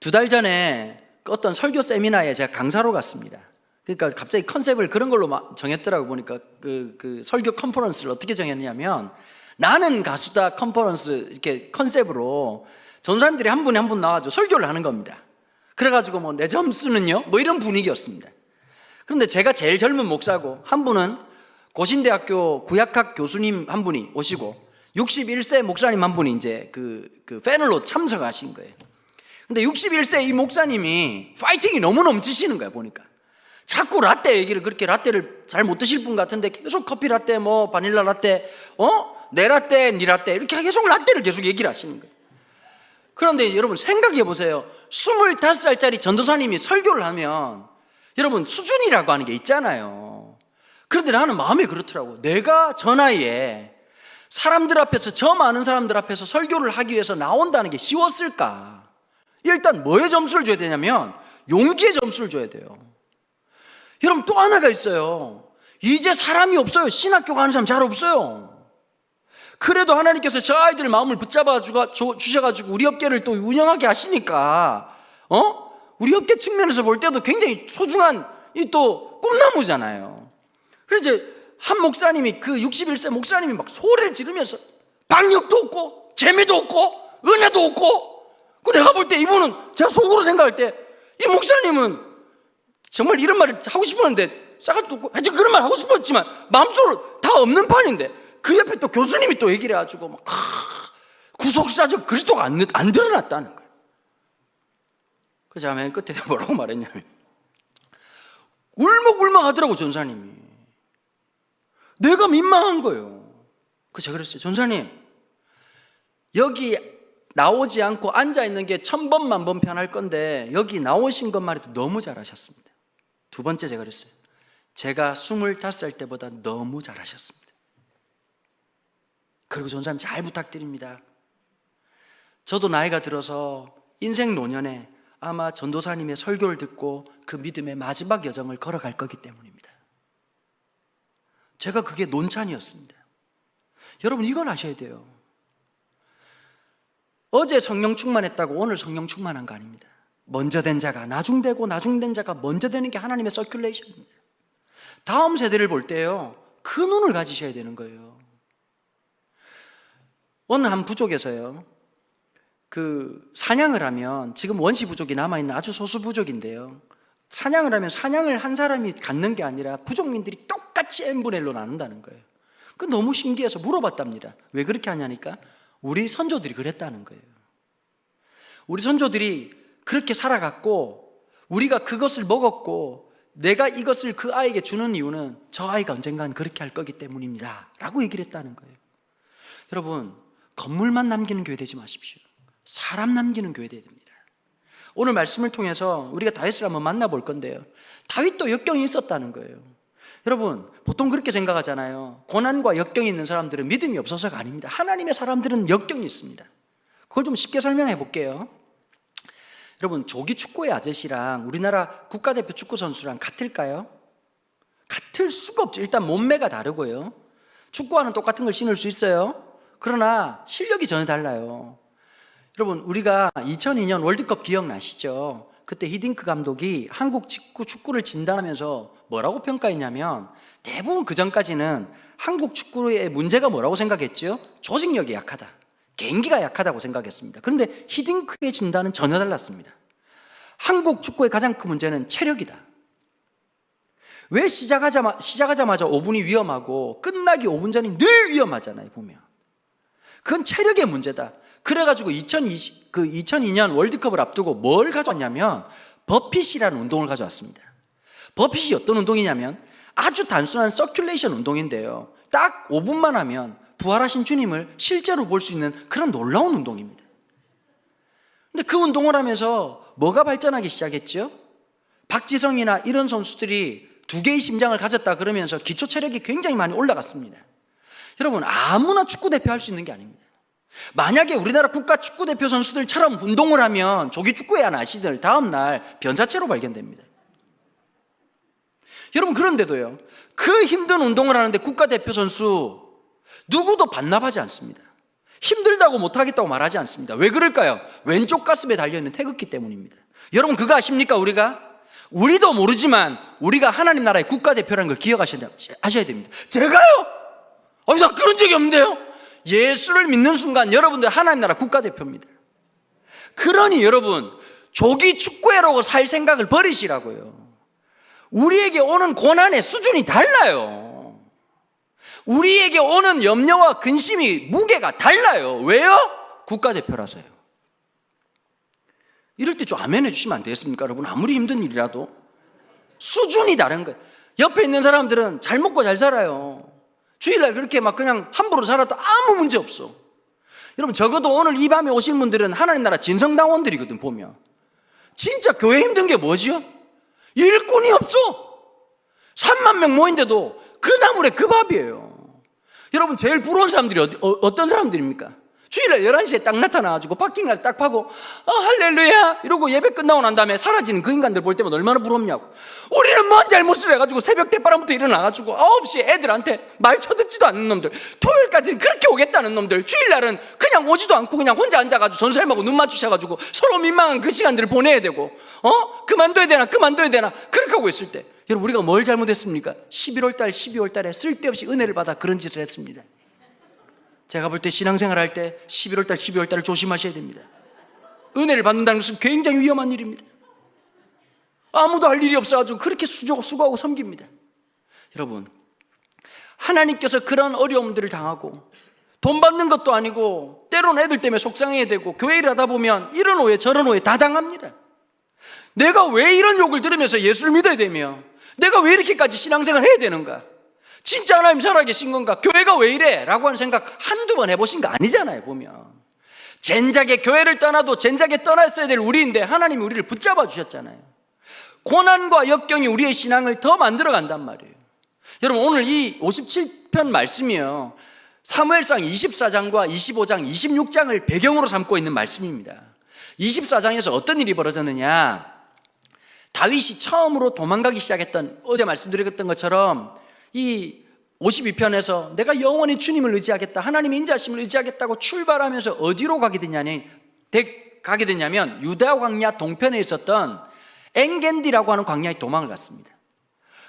2달 전에 어떤 설교 세미나에 제가 강사로 갔습니다. 그러니까 갑자기 컨셉을 그런 걸로 정했더라고. 보니까 그 설교 컨퍼런스를 어떻게 정했냐면, 나는 가수다 컨퍼런스 이렇게 컨셉으로 전사님들이 한 분이 한 분 나와서 설교를 하는 겁니다. 그래가지고 뭐 내 점수는요 뭐 이런 분위기였습니다. 그런데 제가 제일 젊은 목사고, 한 분은 고신대학교 구약학 교수님 한 분이 오시고 61세 목사님 한 분이 이제 그 패널로 참석하신 거예요. 근데 61세 이 목사님이 파이팅이 너무 넘치시는 거야. 보니까 자꾸 라떼 얘기를, 그렇게 라떼를 잘 못 드실 분 같은데 계속 커피 라떼, 뭐 바닐라 라떼, 내 라떼, 니 라떼, 이렇게 계속 라떼를 계속 얘기를 하시는 거예요. 그런데 여러분 생각해 보세요. 25살짜리 전도사님이 설교를 하면 여러분 수준이라고 하는 게 있잖아요. 그런데 나는 마음이 그렇더라고. 내가 저 나이에 사람들 앞에서, 저 많은 사람들 앞에서 설교를 하기 위해서 나온다는 게 쉬웠을까? 일단 뭐에 점수를 줘야 되냐면 용기에 점수를 줘야 돼요. 여러분 또 하나가 있어요. 이제 사람이 없어요. 신학교 가는 사람 잘 없어요. 그래도 하나님께서 저 아이들 마음을 붙잡아 주셔가지고 우리 업계를 또 운영하게 하시니까 우리 업계 측면에서 볼 때도 굉장히 소중한 이 또 꿈나무잖아요. 그래서 이제 한 목사님이, 그 61세 목사님이 막 소리를 지르면서 박력도 없고 재미도 없고 은혜도 없고, 그 내가 볼 때 이분은, 제가 속으로 생각할 때 이 목사님은 정말 이런 말을 하고 싶었는데 싸가지도 없고, 하여튼 그런 말 하고 싶었지만 마음속으로 다 없는 판인데, 그 옆에 또 교수님이 또 얘기를 해가지고 막 구속사적 그리스도가 안 드러났다는 거예요. 그래서 제가 맨 끝에 뭐라고 말했냐면, 울먹울먹 하더라고 전사님이. 내가 민망한 거예요. 그래서 제가 그랬어요. 전사님, 여기 나오지 않고 앉아있는 게 1000번 만번 편할 건데 여기 나오신 것만 해도 너무 잘하셨습니다. 두 번째 제가 그랬어요. 제가 25살 때보다 너무 잘하셨습니다. 그리고 전사님 잘 부탁드립니다. 저도 나이가 들어서 인생 노년에 아마 전도사님의 설교를 듣고 그 믿음의 마지막 여정을 걸어갈 거기 때문입니다. 제가 그게 논찬이었습니다. 여러분 이걸 아셔야 돼요. 어제 성령 충만했다고 오늘 성령 충만한 거 아닙니다. 먼저 된 자가 나중되고 나중된 자가 먼저 되는 게 하나님의 서큘레이션입니다. 다음 세대를 볼 때요, 그 눈을 가지셔야 되는 거예요. 어느 한 부족에서요, 그 사냥을 하면, 지금 원시 부족이 남아있는 아주 소수 부족인데요, 사냥을 하면 사냥을 한 사람이 갖는 게 아니라 부족민들이 똑같이 n분의 1로 나눈다는 거예요. 그 너무 신기해서 물어봤답니다. 왜 그렇게 하냐니까 우리 선조들이 그랬다는 거예요. 우리 선조들이 그렇게 살아갔고 우리가 그것을 먹었고 내가 이것을 그 아이에게 주는 이유는 저 아이가 언젠간 그렇게 할 거기 때문입니다 라고 얘기를 했다는 거예요. 여러분, 건물만 남기는 교회 되지 마십시오. 사람 남기는 교회 되야 됩니다. 오늘 말씀을 통해서 우리가 다윗을 한번 만나볼 건데요, 다윗도 역경이 있었다는 거예요. 여러분, 보통 그렇게 생각하잖아요. 고난과 역경이 있는 사람들은 믿음이 없어서가 아닙니다. 하나님의 사람들은 역경이 있습니다. 그걸 좀 쉽게 설명해 볼게요. 여러분, 조기 축구의 아저씨랑 우리나라 국가대표 축구 선수랑 같을까요? 같을 수가 없죠. 일단 몸매가 다르고요, 축구화는 똑같은 걸 신을 수 있어요. 그러나 실력이 전혀 달라요. 여러분, 우리가 2002년 월드컵 기억나시죠? 그때 히딩크 감독이 한국 축구를 진단하면서 뭐라고 평가했냐면, 대부분 그 전까지는 한국 축구의 문제가 뭐라고 생각했죠? 조직력이 약하다, 개인기가 약하다고 생각했습니다. 그런데 히딩크의 진단은 전혀 달랐습니다. 한국 축구의 가장 큰 문제는 체력이다. 왜 시작하자마자 5분이 위험하고 끝나기 5분 전이 늘 위험하잖아요, 보면. 그건 체력의 문제다. 그래가지고 2002년 월드컵을 앞두고 뭘 가져왔냐면 버핏이라는 운동을 가져왔습니다. 버핏이 어떤 운동이냐면 아주 단순한 서큘레이션 운동인데요, 딱 5분만 하면 부활하신 주님을 실제로 볼 수 있는 그런 놀라운 운동입니다. 근데 그 운동을 하면서 뭐가 발전하기 시작했죠? 박지성이나 이런 선수들이 2개의 심장을 가졌다 그러면서 기초 체력이 굉장히 많이 올라갔습니다. 여러분, 아무나 축구대표 할 수 있는 게 아닙니다. 만약에 우리나라 국가 축구대표 선수들처럼 운동을 하면 조기 축구의 한 아시들 다음날 변사체로 발견됩니다. 여러분, 그런데도요, 그 힘든 운동을 하는데 국가대표 선수 누구도 반납하지 않습니다. 힘들다고 못하겠다고 말하지 않습니다. 왜 그럴까요? 왼쪽 가슴에 달려있는 태극기 때문입니다. 여러분, 그거 아십니까? 우리도 모르지만 우리가 하나님 나라의 국가대표라는 걸 기억하셔야 됩니다. 제가요? 아니, 나 그런 적이 없는데요? 예수를 믿는 순간 여러분들 하나님 나라 국가대표입니다. 그러니 여러분, 조기 축구회라고 살 생각을 버리시라고요. 우리에게 오는 고난의 수준이 달라요. 우리에게 오는 염려와 근심이 무게가 달라요. 왜요? 국가대표라서요. 이럴 때 좀 아멘 해주시면 안 되겠습니까? 여러분, 아무리 힘든 일이라도 수준이 다른 거예요. 옆에 있는 사람들은 잘 먹고 잘 살아요. 주일날 그렇게 막 그냥 함부로 살아도 아무 문제 없어. 여러분, 적어도 오늘 이 밤에 오신 분들은 하나님 나라 진성당원들이거든. 보면 진짜 교회 힘든 게 뭐지요? 일꾼이 없어. 3만 명 모인데도 그 나물에 그 밥이에요. 여러분, 제일 부러운 사람들이 어떤 사람들입니까? 주일날 11시에 딱 나타나가지고 바뀐 가서 딱 파고 할렐루야 이러고 예배 끝나고 난 다음에 사라지는 그 인간들 볼 때마다 얼마나 부럽냐고. 우리는 뭔 잘못을 해가지고 새벽 대바람부터 일어나가지고 9시에 애들한테 말 쳐듣지도 않는 놈들, 토요일까지는 그렇게 오겠다는 놈들, 주일날은 그냥 오지도 않고 그냥 혼자 앉아가지고 전설하고 눈 맞추셔가지고 서로 민망한 그 시간들을 보내야 되고, 그만둬야 되나 그렇게 하고 있을 때, 여러분, 우리가 뭘 잘못했습니까? 11월달 12월달에 쓸데없이 은혜를 받아 그런 짓을 했습니다. 제가 볼 때 신앙생활 할 때 11월달 12월달을 조심하셔야 됩니다. 은혜를 받는다는 것은 굉장히 위험한 일입니다. 아무도 할 일이 없어가지고 그렇게 수고하고 섬깁니다. 여러분, 하나님께서 그런 어려움들을 당하고 돈 받는 것도 아니고 때로는 애들 때문에 속상해야 되고 교회 일 하다 보면 이런 오해 저런 오해 다 당합니다. 내가 왜 이런 욕을 들으면서 예수를 믿어야 되며 내가 왜 이렇게까지 신앙생활 해야 되는가? 진짜 하나님 살아계신 건가? 교회가 왜 이래? 라고 하는 생각 한두 번 해보신 거 아니잖아요. 보면 젠작에 교회를 떠나도 젠작에 떠났어야 될 우리인데 하나님이 우리를 붙잡아 주셨잖아요. 고난과 역경이 우리의 신앙을 더 만들어 간단 말이에요. 여러분, 오늘 이 57편 말씀이요, 사무엘상 24장과 25장, 26장을 배경으로 삼고 있는 말씀입니다. 24장에서 어떤 일이 벌어졌느냐, 다윗이 처음으로 도망가기 시작했던, 어제 말씀드렸던 것처럼 이 52편에서 내가 영원히 주님을 의지하겠다, 하나님의 인자하심을 의지하겠다고 출발하면서 어디로 가게 됐냐면 유다 광야 동편에 있었던 엔겐디라고 하는 광야에 도망을 갔습니다.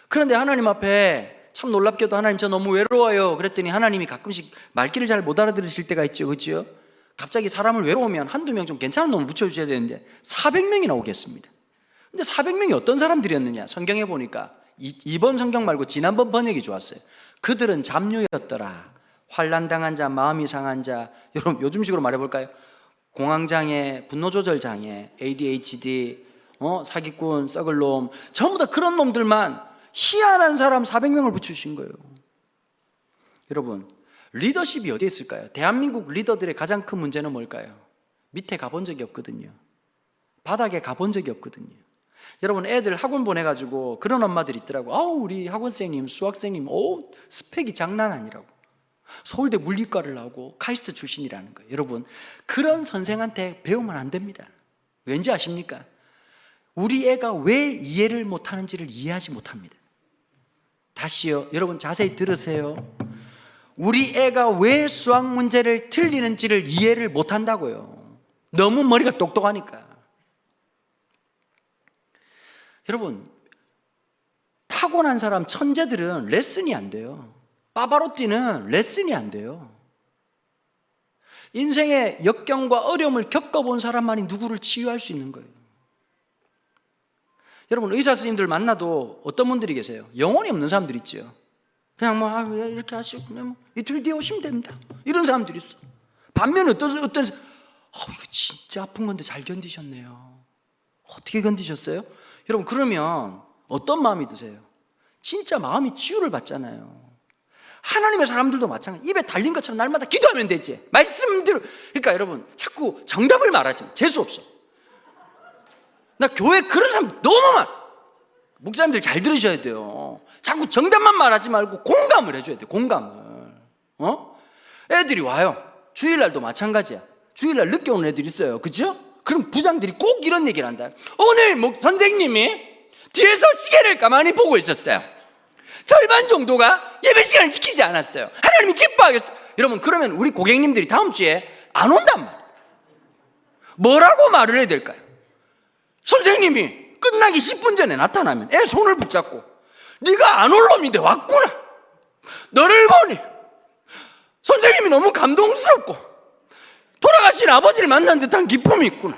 그런데 하나님 앞에 참 놀랍게도 하나님 저 너무 외로워요 그랬더니 하나님이 가끔씩 말귀를 잘 못 알아들으실 때가 있죠. 그렇죠? 갑자기 사람을 외로우면 한두 명 좀 괜찮은 놈을 붙여주셔야 되는데 400명이나 오겠습니다. 근데 400명이 어떤 사람들이었느냐, 성경에 보니까 이번 성경 말고 지난번 번역이 좋았어요. 그들은 잡류였더라. 환난당한 자, 마음이 상한 자, 여러분 요즘식으로 말해볼까요? 공황장애, 분노조절장애, ADHD, 사기꾼, 썩을 놈, 전부 다 그런 놈들만 희한한 사람 400명을 붙이신 거예요. 여러분, 리더십이 어디에 있을까요? 대한민국 리더들의 가장 큰 문제는 뭘까요? 밑에 가본 적이 없거든요. 바닥에 가본 적이 없거든요. 여러분, 애들 학원 보내가지고 그런 엄마들 있더라고. 우리 학원생님, 수학생님, 스펙이 장난 아니라고. 서울대 물리과를 나오고 카이스트 출신이라는 거예요. 여러분, 그런 선생한테 배우면 안 됩니다. 왠지 아십니까? 우리 애가 왜 이해를 못하는지를 이해하지 못합니다. 다시요, 여러분 자세히 들으세요. 우리 애가 왜 수학 문제를 틀리는지를 이해를 못한다고요. 너무 머리가 똑똑하니까. 여러분, 타고난 사람, 천재들은 레슨이 안 돼요. 파바로티는 레슨이 안 돼요. 인생의 역경과 어려움을 겪어본 사람만이 누구를 치유할 수 있는 거예요. 여러분, 의사 선생님들 만나도 어떤 분들이 계세요? 영혼이 없는 사람들 있죠. 그냥 이렇게 하시고 그냥 이틀 뒤에 오시면 됩니다. 이런 사람들이 있어. 반면에 어떤 이거 진짜 아픈 건데 잘 견디셨네요. 어떻게 견디셨어요? 여러분, 그러면 어떤 마음이 드세요? 진짜 마음이 치유를 받잖아요. 하나님의 사람들도 마찬가지. 입에 달린 것처럼 날마다 기도하면 되지. 말씀대로. 그러니까 여러분, 자꾸 정답을 말하지 마. 재수 없어. 나 교회 그런 사람 너무 많아. 목사님들 잘 들으셔야 돼요. 자꾸 정답만 말하지 말고 공감을 해줘야 돼요. 공감을. 애들이 와요. 주일날도 마찬가지야. 주일날 늦게 오는 애들이 있어요. 그죠? 그럼 부장들이 꼭 이런 얘기를 한다. 오늘 선생님이 뒤에서 시계를 가만히 보고 있었어요. 절반 정도가 예배 시간을 지키지 않았어요. 하나님이 기뻐하겠어요. 여러분, 그러면 우리 고객님들이 다음 주에 안 온단 말이에요. 뭐라고 말을 해야 될까요? 선생님이 끝나기 10분 전에 나타나면 애 손을 붙잡고 네가 안 올 놈인데 왔구나. 너를 보니 선생님이 너무 감동스럽고 돌아가신 아버지를 만난 듯한 기쁨이 있구나.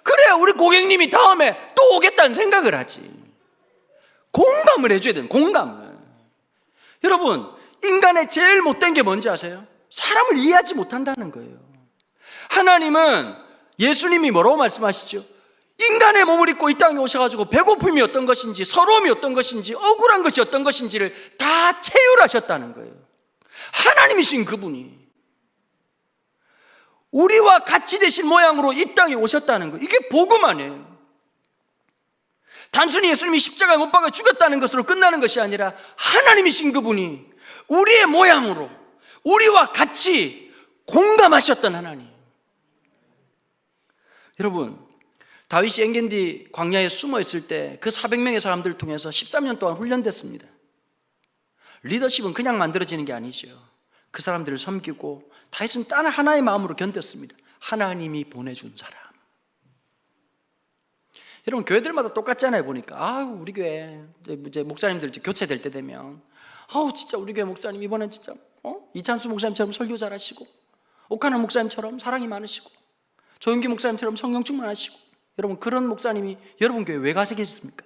그래야 우리 고객님이 다음에 또 오겠다는 생각을 하지. 공감을 해줘야 되는, 공감을. 여러분, 인간의 제일 못된 게 뭔지 아세요? 사람을 이해하지 못한다는 거예요. 하나님은, 예수님이 뭐라고 말씀하시죠? 인간의 몸을 입고 이 땅에 오셔가지고 배고픔이 어떤 것인지, 서러움이 어떤 것인지, 억울한 것이 어떤 것인지를 다 체휼하셨다는 거예요. 하나님이신 그분이 우리와 같이 되신 모양으로 이 땅에 오셨다는 거예요. 이게 복음 아니에요. 단순히 예수님이 십자가에 못 박아 죽였다는 것으로 끝나는 것이 아니라 하나님이신 그분이 우리의 모양으로 우리와 같이 공감하셨던 하나님. 여러분, 다윗이 엔게디 광야에 숨어 있을 때 그 400명의 사람들을 통해서 13년 동안 훈련됐습니다. 리더십은 그냥 만들어지는 게 아니죠. 그 사람들을 섬기고 다윗은 단 하나의 마음으로 견뎠습니다. 하나님이 보내준 사람. 여러분, 교회들마다 똑같잖아요. 보니까 우리 교회 이제 목사님들 이제 교체될 때 되면 진짜 우리 교회 목사님 이번엔 진짜 이찬수 목사님처럼 설교 잘하시고, 옥하나 목사님처럼 사랑이 많으시고, 조용기 목사님처럼 성령 충만하시고. 여러분, 그런 목사님이 여러분 교회 왜 가서 계셨습니까?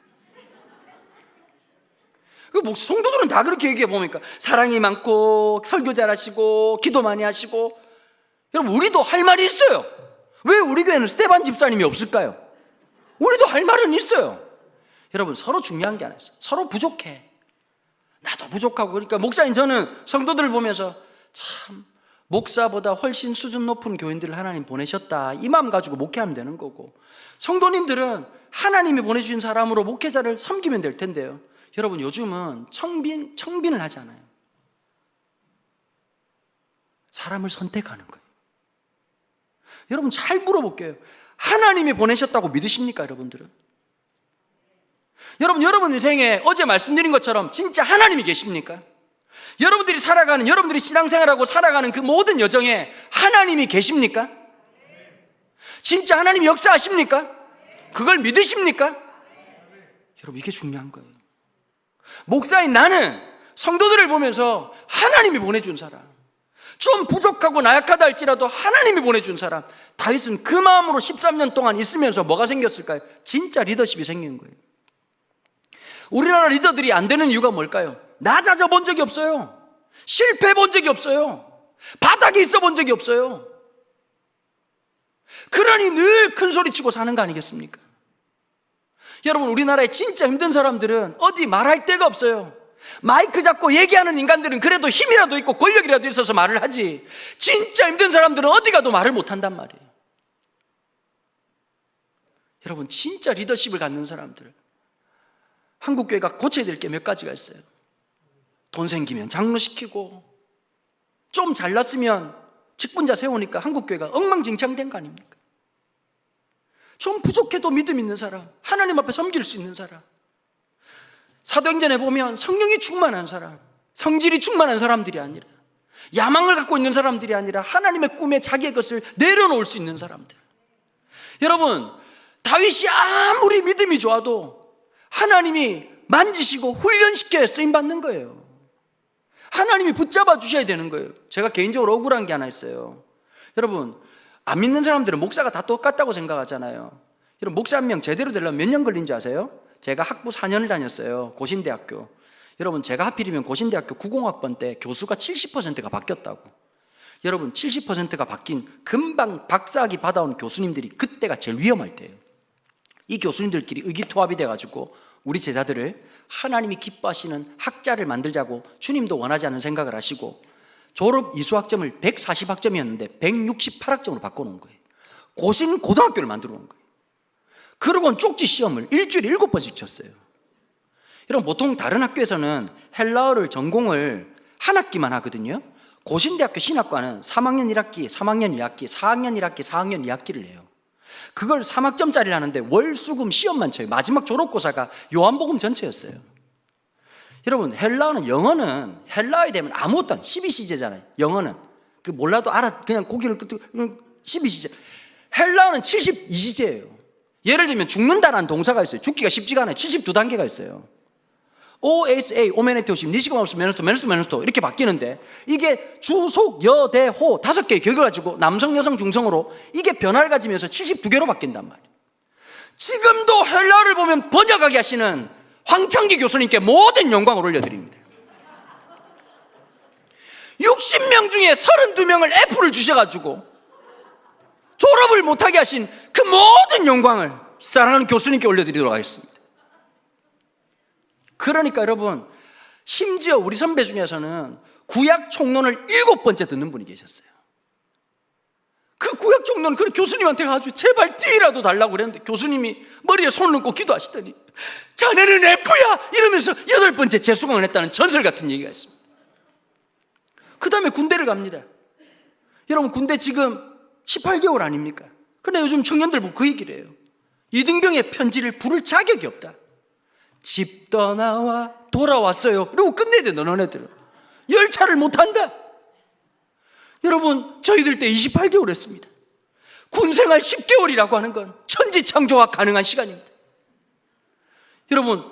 성도들은 다 그렇게 얘기해 보니까 사랑이 많고 설교 잘하시고 기도 많이 하시고. 여러분, 우리도 할 말이 있어요. 왜 우리 교회는 스테반 집사님이 없을까요? 우리도 할 말은 있어요. 여러분, 서로 중요한 게 아니었어요. 서로 부족해. 나도 부족하고. 그러니까 목사님, 저는 성도들을 보면서 참 목사보다 훨씬 수준 높은 교인들을 하나님 보내셨다, 이 마음 가지고 목회하면 되는 거고, 성도님들은 하나님이 보내주신 사람으로 목회자를 섬기면 될 텐데요. 여러분, 요즘은 청빈을 하잖아요. 사람을 선택하는 거예요. 여러분, 잘 물어볼게요. 하나님이 보내셨다고 믿으십니까, 여러분들은? 여러분 인생에 어제 말씀드린 것처럼 진짜 하나님이 계십니까? 여러분들이 살아가는, 여러분들이 신앙생활하고 살아가는 그 모든 여정에 하나님이 계십니까? 진짜 하나님이 역사하십니까? 그걸 믿으십니까? 여러분, 이게 중요한 거예요. 목사인 나는 성도들을 보면서 하나님이 보내준 사람, 좀 부족하고 나약하다 할지라도 하나님이 보내준 사람. 다윗은 그 마음으로 13년 동안 있으면서 뭐가 생겼을까요? 진짜 리더십이 생긴 거예요. 우리나라 리더들이 안 되는 이유가 뭘까요? 낮아져 본 적이 없어요. 실패해 본 적이 없어요. 바닥에 있어 본 적이 없어요. 그러니 늘 큰 소리 치고 사는 거 아니겠습니까? 여러분, 우리나라에 진짜 힘든 사람들은 어디 말할 데가 없어요. 마이크 잡고 얘기하는 인간들은 그래도 힘이라도 있고 권력이라도 있어서 말을 하지, 진짜 힘든 사람들은 어디 가도 말을 못한단 말이에요. 여러분, 진짜 리더십을 갖는 사람들, 한국교회가 고쳐야 될 게 몇 가지가 있어요. 돈 생기면 장로시키고, 좀 잘났으면 직분자 세우니까 한국교회가 엉망진창된 거 아닙니까? 좀 부족해도 믿음 있는 사람, 하나님 앞에 섬길 수 있는 사람, 사도행전에 보면 성령이 충만한 사람, 성질이 충만한 사람들이 아니라, 야망을 갖고 있는 사람들이 아니라 하나님의 꿈에 자기의 것을 내려놓을 수 있는 사람들. 여러분, 다윗이 아무리 믿음이 좋아도 하나님이 만지시고 훈련시켜야 쓰임받는 거예요. 하나님이 붙잡아 주셔야 되는 거예요. 제가 개인적으로 억울한 게 하나 있어요. 여러분, 안 믿는 사람들은 목사가 다 똑같다고 생각하잖아요. 여러분, 목사 한 명 제대로 되려면 몇 년 걸린지 아세요? 제가 학부 4년을 다녔어요. 고신대학교. 여러분, 제가 하필이면 고신대학교 90학번 때 교수가 70%가 바뀌었다고. 여러분, 70%가 바뀐, 금방 박사학위 받아온 교수님들이 그때가 제일 위험할 때예요. 이 교수님들끼리 의기투합이 돼가지고 우리 제자들을 하나님이 기뻐하시는 학자를 만들자고 주님도 원하지 않은 생각을 하시고, 졸업 이수학점을 140학점이었는데 168학점으로 바꿔놓은 거예요. 고신 고등학교를 만들어 놓은 거예요. 그러고는 쪽지 시험을 일주일에 7번씩 쳤어요. 여러분, 보통 다른 학교에서는 헬라어를 전공을 한 학기만 하거든요. 고신대학교 신학과는 3학년 1학기, 3학년 2학기, 4학년 1학기, 4학년 2학기를 해요. 그걸 3학점짜리를 하는데 월, 수, 금 시험만 쳐요. 마지막 졸업고사가 요한복음 전체였어요. 여러분, 영어는 헬라어에 되면 아무것도 안 12시제잖아요. 영어는 그 몰라도 알아, 그냥 고개를 끄덕 12시제. 헬라어는 72시제예요. 예를 들면 죽는다라는 동사가 있어요. 죽기가 쉽지가 않아요. 72단계가 있어요. OSA, 오메네테오심, 니시가마우스, 메노스토, 메노스토, 메노스토 이렇게 바뀌는데, 이게 주속, 여, 대, 호 5개의 격을 가지고 남성, 여성, 중성으로 이게 변화를 가지면서 72개로 바뀐단 말이에요. 지금도 헬라어를 보면 번역하게 하시는 황창기 교수님께 모든 영광을 올려드립니다. 60명 중에 32명을 F를 주셔가지고 졸업을 못하게 하신 그 모든 영광을 사랑하는 교수님께 올려드리도록 하겠습니다. 그러니까 여러분, 심지어 우리 선배 중에서는 구약 총론을 7번째 듣는 분이 계셨어요. 그 구약 총론, 그 교수님한테 가지고 제발 D라도 달라고 그랬는데 교수님이 머리에 손을 얹고 기도하시더니 자네는 F야! 이러면서 8번째 재수강을 했다는 전설 같은 얘기가 있습니다. 그 다음에 군대를 갑니다. 여러분, 군대 지금 18개월 아닙니까? 근데 요즘 청년들 보고 그 얘기를 해요. 이등병의 편지를 부를 자격이 없다. 집 떠나와 돌아왔어요. 그리고 끝내야 돼, 너네들은. 열차를 못한다. 여러분, 저희들 때 28개월 했습니다. 군생활 10개월이라고 하는 건 천지창조가 가능한 시간입니다. 여러분,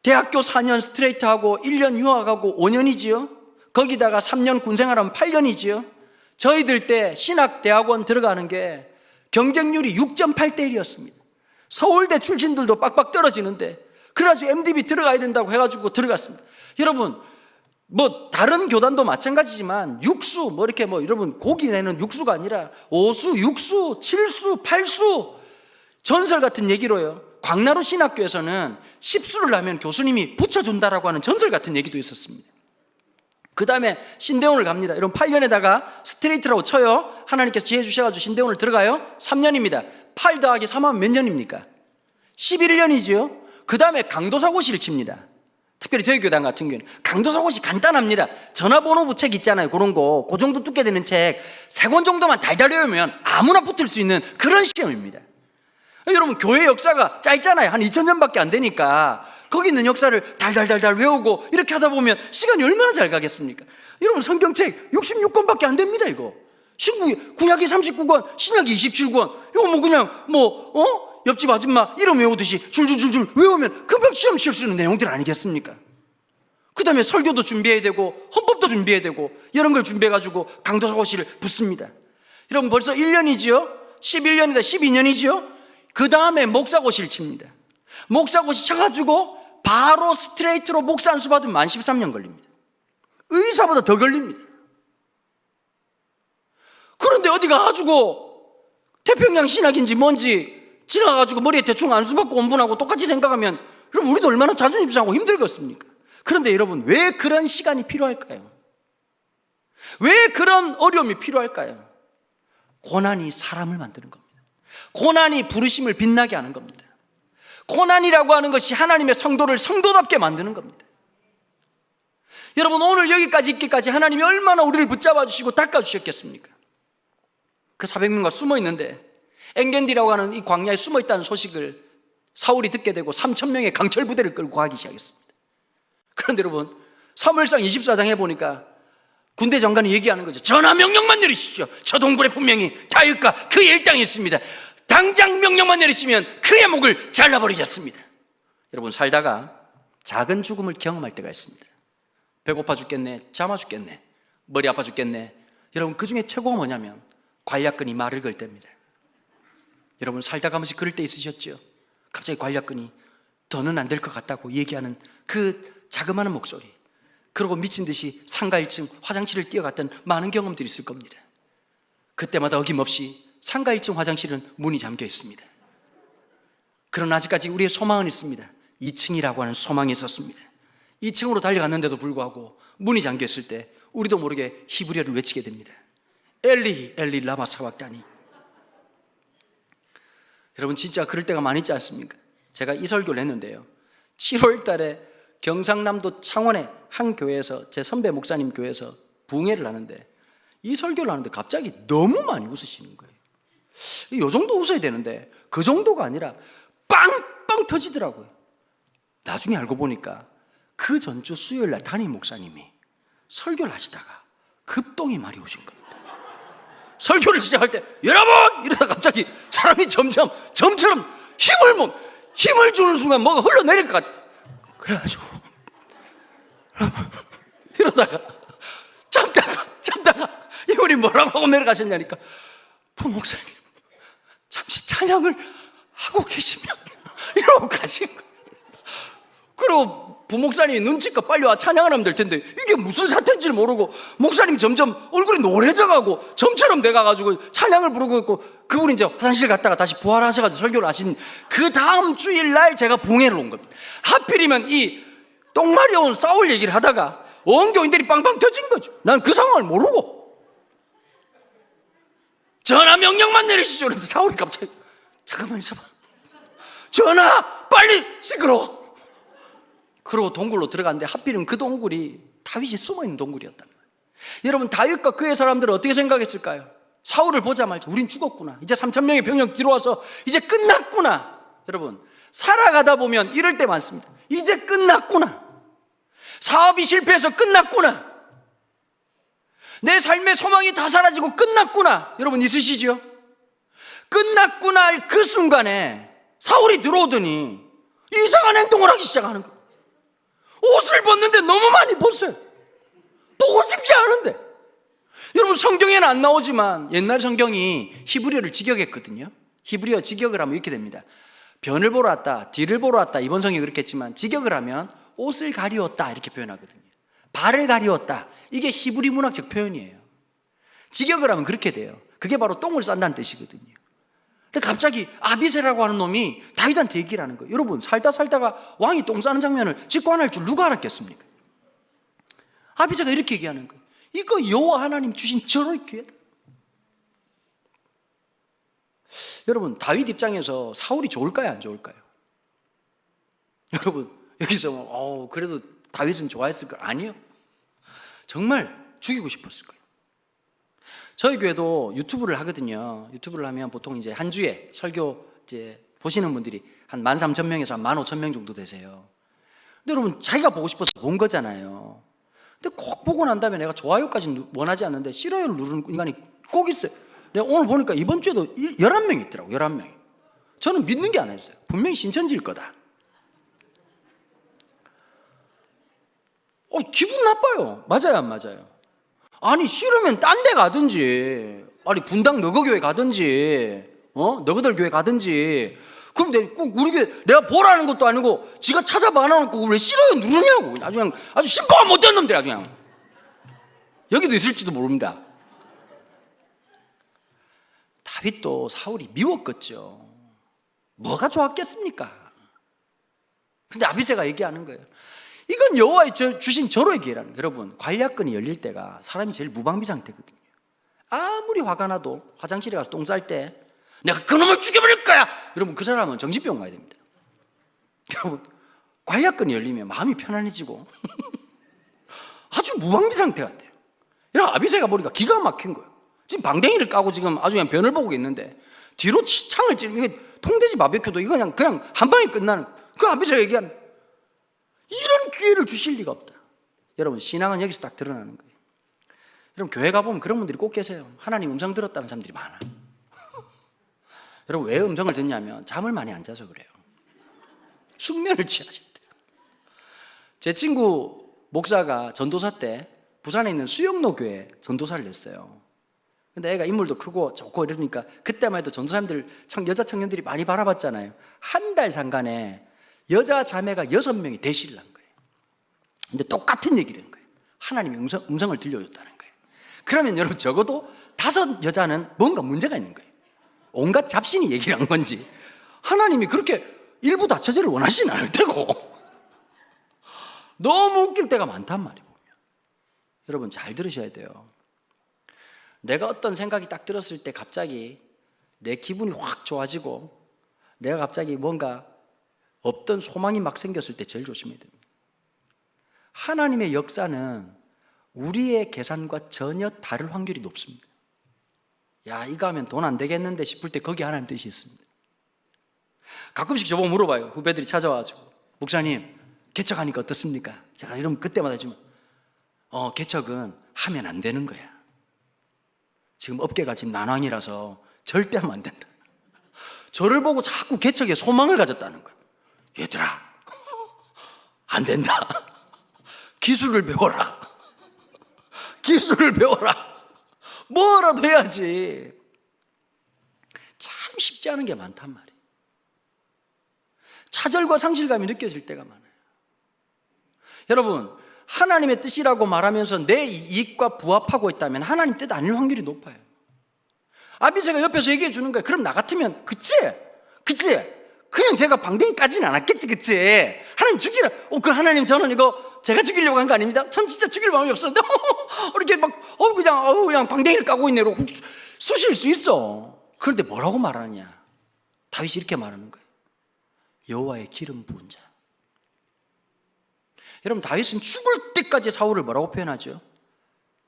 대학교 4년 스트레이트하고 1년 유학하고 5년이지요. 거기다가 3년 군생활하면 8년이지요. 저희들 때 신학대학원 들어가는 게 경쟁률이 6.8대 1이었습니다. 서울대 출신들도 빡빡 떨어지는데 그래가지고 MDB 들어가야 된다고 해가지고 들어갔습니다. 여러분, 뭐 다른 교단도 마찬가지지만 육수 뭐 이렇게 뭐 여러분 고기 내는 육수가 아니라 5수, 6수, 7수, 8수 전설 같은 얘기로요. 광나루 신학교에서는 10수를 하면 교수님이 붙여준다라고 하는 전설 같은 얘기도 있었습니다. 그 다음에 신대원을 갑니다. 여러분 8년에다가 스트레이트라고 쳐요. 하나님께서 지혜 주셔가지고 신대원을 들어가요. 3년입니다. 8 더하기 3하면 몇 년입니까? 11년이지요. 그 다음에 강도사고시를 칩니다. 특별히 저희 교단 같은 경우는 강도사고시 간단합니다. 전화번호부 책 있잖아요. 그런 거, 그 정도 두께 되는 책 3권 정도만 달달 외우면 아무나 붙을 수 있는 그런 시험입니다. 여러분, 교회 역사가 짧잖아요. 한 2000년밖에 안 되니까 거기 있는 역사를 달달달달 외우고 이렇게 하다 보면 시간이 얼마나 잘 가겠습니까? 여러분, 성경책 66권밖에 안 됩니다. 이거 구약이 39권, 신약이 27권. 이거 뭐 그냥 옆집 아줌마 이름 외우듯이 줄줄줄줄 외우면 금방 시험 칠 수 있는 내용들 아니겠습니까? 그 다음에 설교도 준비해야 되고 헌법도 준비해야 되고 이런 걸 준비해가지고 강도사고시를 붙습니다. 여러분, 벌써 1년이지요? 11년이다 12년이지요? 그 다음에 목사고시를 칩니다. 목사고시 쳐가지고 바로 스트레이트로 목사 안수 받으면 만 13년 걸립니다. 의사보다 더 걸립니다. 그런데 어디 가가지고 태평양 신학인지 뭔지 지나가가지고 머리에 대충 안수받고 원분하고 똑같이 생각하면 그럼 우리도 얼마나 자존심 상하고 힘들겠습니까? 그런데 여러분, 왜 그런 시간이 필요할까요? 왜 그런 어려움이 필요할까요? 고난이 사람을 만드는 겁니다. 고난이 부르심을 빛나게 하는 겁니다. 고난이라고 하는 것이 하나님의 성도를 성도답게 만드는 겁니다. 여러분, 오늘 여기까지 있기까지 하나님이 얼마나 우리를 붙잡아 주시고 닦아주셨겠습니까? 그 400명과 숨어 있는데 엔겐디라고 하는 이 광야에 숨어 있다는 소식을 사울이 듣게 되고 3000명의 강철 부대를 끌고 가기 시작했습니다. 그런데 여러분, 사무엘상 24장 해보니까 군대 장관이 얘기하는 거죠. 전하 명령만 내리시죠. 저 동굴에 분명히 다윗과 그의 일당이 있습니다. 당장 명령만 내리시면 그의 목을 잘라버리겠습니다. 여러분, 살다가 작은 죽음을 경험할 때가 있습니다. 배고파 죽겠네, 잠아 죽겠네, 머리 아파 죽겠네. 여러분, 그 중에 최고가 뭐냐면 관략근이 말을 걸 때입니다. 여러분, 살다가 한 번씩 그럴 때 있으셨죠? 갑자기 관략근이 더는 안 될 것 같다고 얘기하는 그 자그마한 목소리, 그러고 미친 듯이 상가 1층 화장실을 뛰어갔던 많은 경험들이 있을 겁니다. 그때마다 어김없이 상가 1층 화장실은 문이 잠겨 있습니다. 그러나 아직까지 우리의 소망은 있습니다. 2층이라고 하는 소망이 있었습니다. 2층으로 달려갔는데도 불구하고 문이 잠겨 있을 때 우리도 모르게 히브리어를 외치게 됩니다. 엘리 엘리 라마 사박다니. 여러분, 진짜 그럴 때가 많이 있지 않습니까? 제가 이 설교를 했는데요, 7월 달에 경상남도 창원의 한 교회에서, 제 선배 목사님 교회에서 부흥회를 하는데 이 설교를 하는데 갑자기 너무 많이 웃으시는 거예요. 이 정도 웃어야 되는데 그 정도가 아니라 빵빵 터지더라고요. 나중에 알고 보니까 그 전주 수요일날 담임 목사님이 설교를 하시다가 급동이 말이 오신 겁니다. 설교를 시작할 때 여러분! 이러다 갑자기 사람이 점점 점처럼 힘을 주는 순간 뭐가 흘러내릴 것 같아. 그래가지고 이러다가 참다가 이분이 뭐라고 하고 내려가셨냐니까 부목사님 잠시 찬양을 하고 계시면 이러고 가신 거예요. 그리고 부목사님이 눈치껏 빨리 와 찬양을 하면 될 텐데 이게 무슨 사태인지를 모르고 목사님 점점 얼굴이 노래져가고 점처럼 돼가가지고 찬양을 부르고 있고 그분이 이제 화장실 갔다가 다시 부활하셔가지고 설교를 하신 그 다음 주일날 제가 부흥회를 온 겁니다. 하필이면 이 똥마려운 싸울 얘기를 하다가 온 교인들이 빵빵 터진 거죠. 난 그 상황을 모르고 전하 명령만 내리시죠. 그래서 사울이 갑자기 잠깐만 있어봐. 전하 빨리 시끄러워. 그러고 동굴로 들어갔는데 하필이면 그 동굴이 다윗이 숨어있는 동굴이었단 말이에요. 여러분 다윗과 그의 사람들은 어떻게 생각했을까요? 사울을 보자마자 우린 죽었구나. 이제 3,000명의 병력 들어와서 이제 끝났구나. 여러분 살아가다 보면 이럴 때 많습니다. 이제 끝났구나. 사업이 실패해서 끝났구나. 내 삶의 소망이 다 사라지고 끝났구나. 여러분 있으시죠? 끝났구나 할 그 순간에 사울이 들어오더니 이상한 행동을 하기 시작하는 거예요. 옷을 벗는데 너무 많이 벗어요. 보고 싶지 않은데. 여러분 성경에는 안 나오지만 옛날 성경이 히브리어를 직역했거든요. 히브리어 직역을 하면 이렇게 됩니다. 변을 보러 왔다, 뒤를 보러 왔다. 이번 성경이 그렇게 했지만 직역을 하면 옷을 가리웠다 이렇게 표현하거든요. 발을 가리웠다. 이게 히브리 문학적 표현이에요. 직역을 하면 그렇게 돼요. 그게 바로 똥을 싼다는 뜻이거든요. 근데 갑자기 아비새라고 하는 놈이 다윗한테 얘기를 하는 거예요. 여러분 살다가 왕이 똥 싸는 장면을 직관할 줄 누가 알았겠습니까? 아비새가 이렇게 얘기하는 거예요. 이거 여호와 하나님 주신 절호의 기회다. 여러분 다윗 입장에서 사울이 좋을까요 안 좋을까요? 여러분 여기서 그래도 다윗은 좋아했을 거 아니요. 정말 죽이고 싶었을 거예요. 저희 교회도 유튜브를 하거든요. 유튜브를 하면 보통 이제 한 주에 설교 이제 보시는 분들이 한 13,000명에서 한 15,000명 정도 되세요. 근데 여러분 자기가 보고 싶어서 본 거잖아요. 근데 꼭 보고 난 다음에 내가 좋아요까지 원하지 않는데 싫어요를 누르는 인간이 꼭 있어요. 내가 오늘 보니까 이번 주에도 11명 있더라고. 11명이. 저는 믿는 게 아니었어요. 분명히 신천지일 거다. 기분 나빠요. 맞아요 안 맞아요? 아니 싫으면 딴 데 가든지, 아니 분당 너거교회 가든지, 너거들 교회 가든지. 그럼 꼭 우리 교회 내가 보라는 것도 아니고 지가 찾아봐 놔놓고 왜 싫어요 누르냐고. 아주 신고가 못된 놈들 아주 그냥. 여기도 있을지도 모릅니다. 다윗도 사울이 미웠겠죠. 뭐가 좋았겠습니까? 근데 아비새가 얘기하는 거예요. 이건 여호와의 주신 절호의 기회라는 거예요. 여러분 관략근이 열릴 때가 사람이 제일 무방비 상태거든요. 아무리 화가 나도 화장실에 가서 똥 쌀 때 내가 그놈을 죽여버릴 거야. 여러분 그 사람은 정신병 가야 됩니다. 여러분 관략근이 열리면 마음이 편안해지고 아주 무방비 상태가 돼요. 이런 아비새가 보니까 기가 막힌 거예요. 지금 방댕이를 까고 지금 아주 그냥 변을 보고 있는데 뒤로 창을 찌르면 이게 통돼지 바베큐도 이거 그냥 한 방에 끝나는 거예요. 그 아비새가 얘기하는 거예요. 이런 기회를 주실 리가 없다. 여러분 신앙은 여기서 딱 드러나는 거예요. 여러분 교회 가보면 그런 분들이 꼭 계세요. 하나님 음성 들었다는 사람들이 많아. 여러분 왜 음성을 듣냐면 잠을 많이 안 자서 그래요. 숙면을 취하셔야 돼요. 제 친구 목사가 전도사 때 부산에 있는 수영로 교회 전도사를 냈어요. 근데 애가 인물도 크고 좋고 이러니까 그때만 해도 전도사님들 여자 청년들이 많이 바라봤잖아요. 한 달 상간에 여자 자매가 6명이 대시를 한 거예요. 근데 똑같은 얘기를 한 거예요. 하나님이 음성을 들려줬다는 거예요. 그러면 여러분 적어도 5 여자는 뭔가 문제가 있는 거예요. 온갖 잡신이 얘기를 한 건지 하나님이 그렇게 일부 다처제를 원하시는 않을 테고 너무 웃길 때가 많단 말이에요. 여러분 잘 들으셔야 돼요. 내가 어떤 생각이 딱 들었을 때 갑자기 내 기분이 확 좋아지고 내가 갑자기 뭔가 없던 소망이 막 생겼을 때 제일 조심해야 됩니다. 하나님의 역사는 우리의 계산과 전혀 다를 확률이 높습니다. 야, 이거 하면 돈 안 되겠는데 싶을 때 거기 하나님 뜻이 있습니다. 가끔씩 저보고 물어봐요. 후배들이 찾아와가지고, 목사님 개척하니까 어떻습니까? 제가 이러면 그때마다 좀 개척은 하면 안 되는 거야. 지금 업계가 지금 난황이라서 절대 하면 안 된다. 저를 보고 자꾸 개척에 소망을 가졌다는 거야. 얘들아, 안 된다. 기술을 배워라. 기술을 배워라. 뭐라도 해야지. 참 쉽지 않은 게 많단 말이에요. 차절과 상실감이 느껴질 때가 많아요. 여러분, 하나님의 뜻이라고 말하면서 내 이익과 부합하고 있다면 하나님 뜻 아닐 확률이 높아요. 아비새가 옆에서 얘기해 주는 거예요. 그럼 나 같으면 그치? 그냥 제가 방댕이까지는 않았겠지, 그치? 하나님 죽이라. 그 하나님, 저는 이거 제가 죽이려고 한 거 아닙니다. 전 진짜 죽일 마음이 없었는데 이렇게 막 그냥 방댕이를 까고 있네. 이러고 쑤실 수 있어. 그런데 뭐라고 말하느냐? 다윗이 이렇게 말하는 거예요. 여호와의 기름 부은 자. 여러분, 다윗은 죽을 때까지 사울을 뭐라고 표현하죠?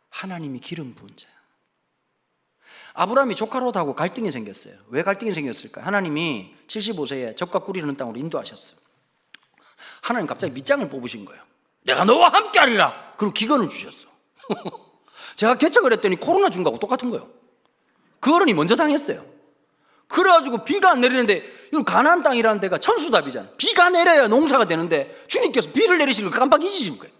하나님이 기름 부은 자. 아브라함이 조카 롯하고 갈등이 생겼어요. 왜 갈등이 생겼을까? 하나님이 75세에 적과 꿀이 흐르는 땅으로 인도하셨어요. 하나님 갑자기 밑장을 뽑으신 거예요. 내가 너와 함께 하리라. 그리고 기근을 주셨어. 제가 개척을 했더니 코로나 준 거하고 똑같은 거예요. 그 어른이 먼저 당했어요. 그래가지고 비가 안 내리는데, 이건 가나안 땅이라는 데가 천수답이잖아. 비가 내려야 농사가 되는데 주님께서 비를 내리시는 걸 깜빡 잊으신 거예요.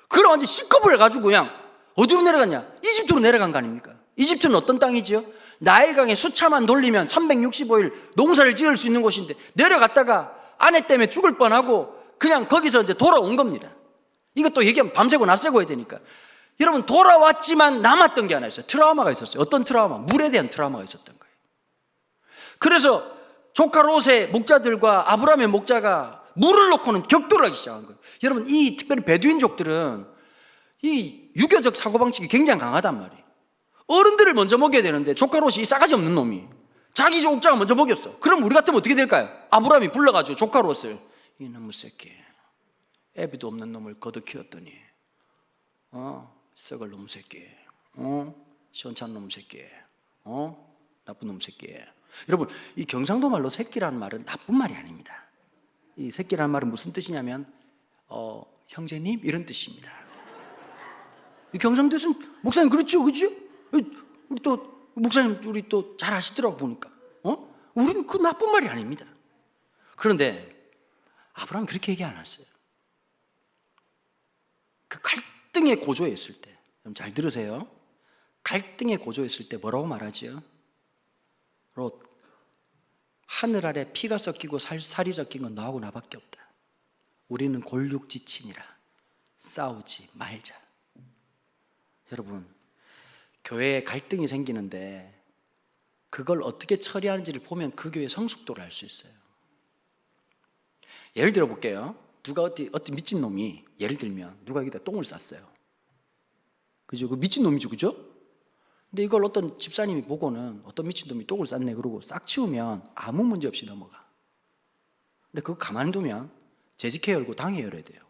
그래 완전 시겁을 해가지고 그냥 어디로 내려갔냐? 이집트로 내려간 거 아닙니까? 이집트는 어떤 땅이지요? 나일강에 수차만 돌리면 365일 농사를 지을 수 있는 곳인데, 내려갔다가 아내 때문에 죽을 뻔하고 그냥 거기서 이제 돌아온 겁니다. 이것도 얘기하면 밤새고 낮새고 해야 되니까. 여러분, 돌아왔지만 남았던 게 하나 있어요. 트라우마가 있었어요. 어떤 트라우마? 물에 대한 트라우마가 있었던 거예요. 그래서 조카 롯의 목자들과 아브라함의 목자가 물을 놓고는 격돌을 하기 시작한 거예요. 여러분, 이 특별히 베두인족들은 이 유교적 사고방식이 굉장히 강하단 말이에요. 어른들을 먼저 먹여야 되는데 조카 롯이 이 싸가지 없는 놈이 자기 족자가 먼저 먹였어. 그럼 우리 같으면 어떻게 될까요? 아브라함이 불러가지고 조카 롯을, 이 놈의 새끼, 애비도 없는 놈을 거둬 키웠더니 썩을 놈의 새끼, 시원찮은 놈의 새끼, 나쁜 놈의 새끼. 여러분, 이 경상도 말로 새끼라는 말은 나쁜 말이 아닙니다. 이 새끼라는 말은 무슨 뜻이냐면 형제님 이런 뜻입니다. 이 경상도에서는 목사님 그렇죠, 그렇죠? 우리 또 목사님 우리 또 잘 아시더라고 보니까. 우리는 그 나쁜 말이 아닙니다. 그런데 아브라함은 그렇게 얘기 안 했어요. 그 갈등의 고조에 있을 때, 여러분 잘 들으세요. 갈등의 고조에 있을 때 뭐라고 말하지요? 롯, 하늘 아래 피가 섞이고 살이 섞인 건 너하고 나밖에 없다. 우리는 골육지친이라 싸우지 말자. 여러분, 교회에 갈등이 생기는데 그걸 어떻게 처리하는지를 보면 그 교회의 성숙도를 알 수 있어요. 예를 들어 볼게요. 누가 어떤 미친놈이, 예를 들면 누가 여기다 똥을 쌌어요. 그죠? 그 미친놈이죠, 그죠? 근데 이걸 어떤 집사님이 보고는 어떤 미친놈이 똥을 쌌네 그러고 싹 치우면 아무 문제 없이 넘어가. 근데 그거 가만두면 재직회 열고 당회 열어야 돼요.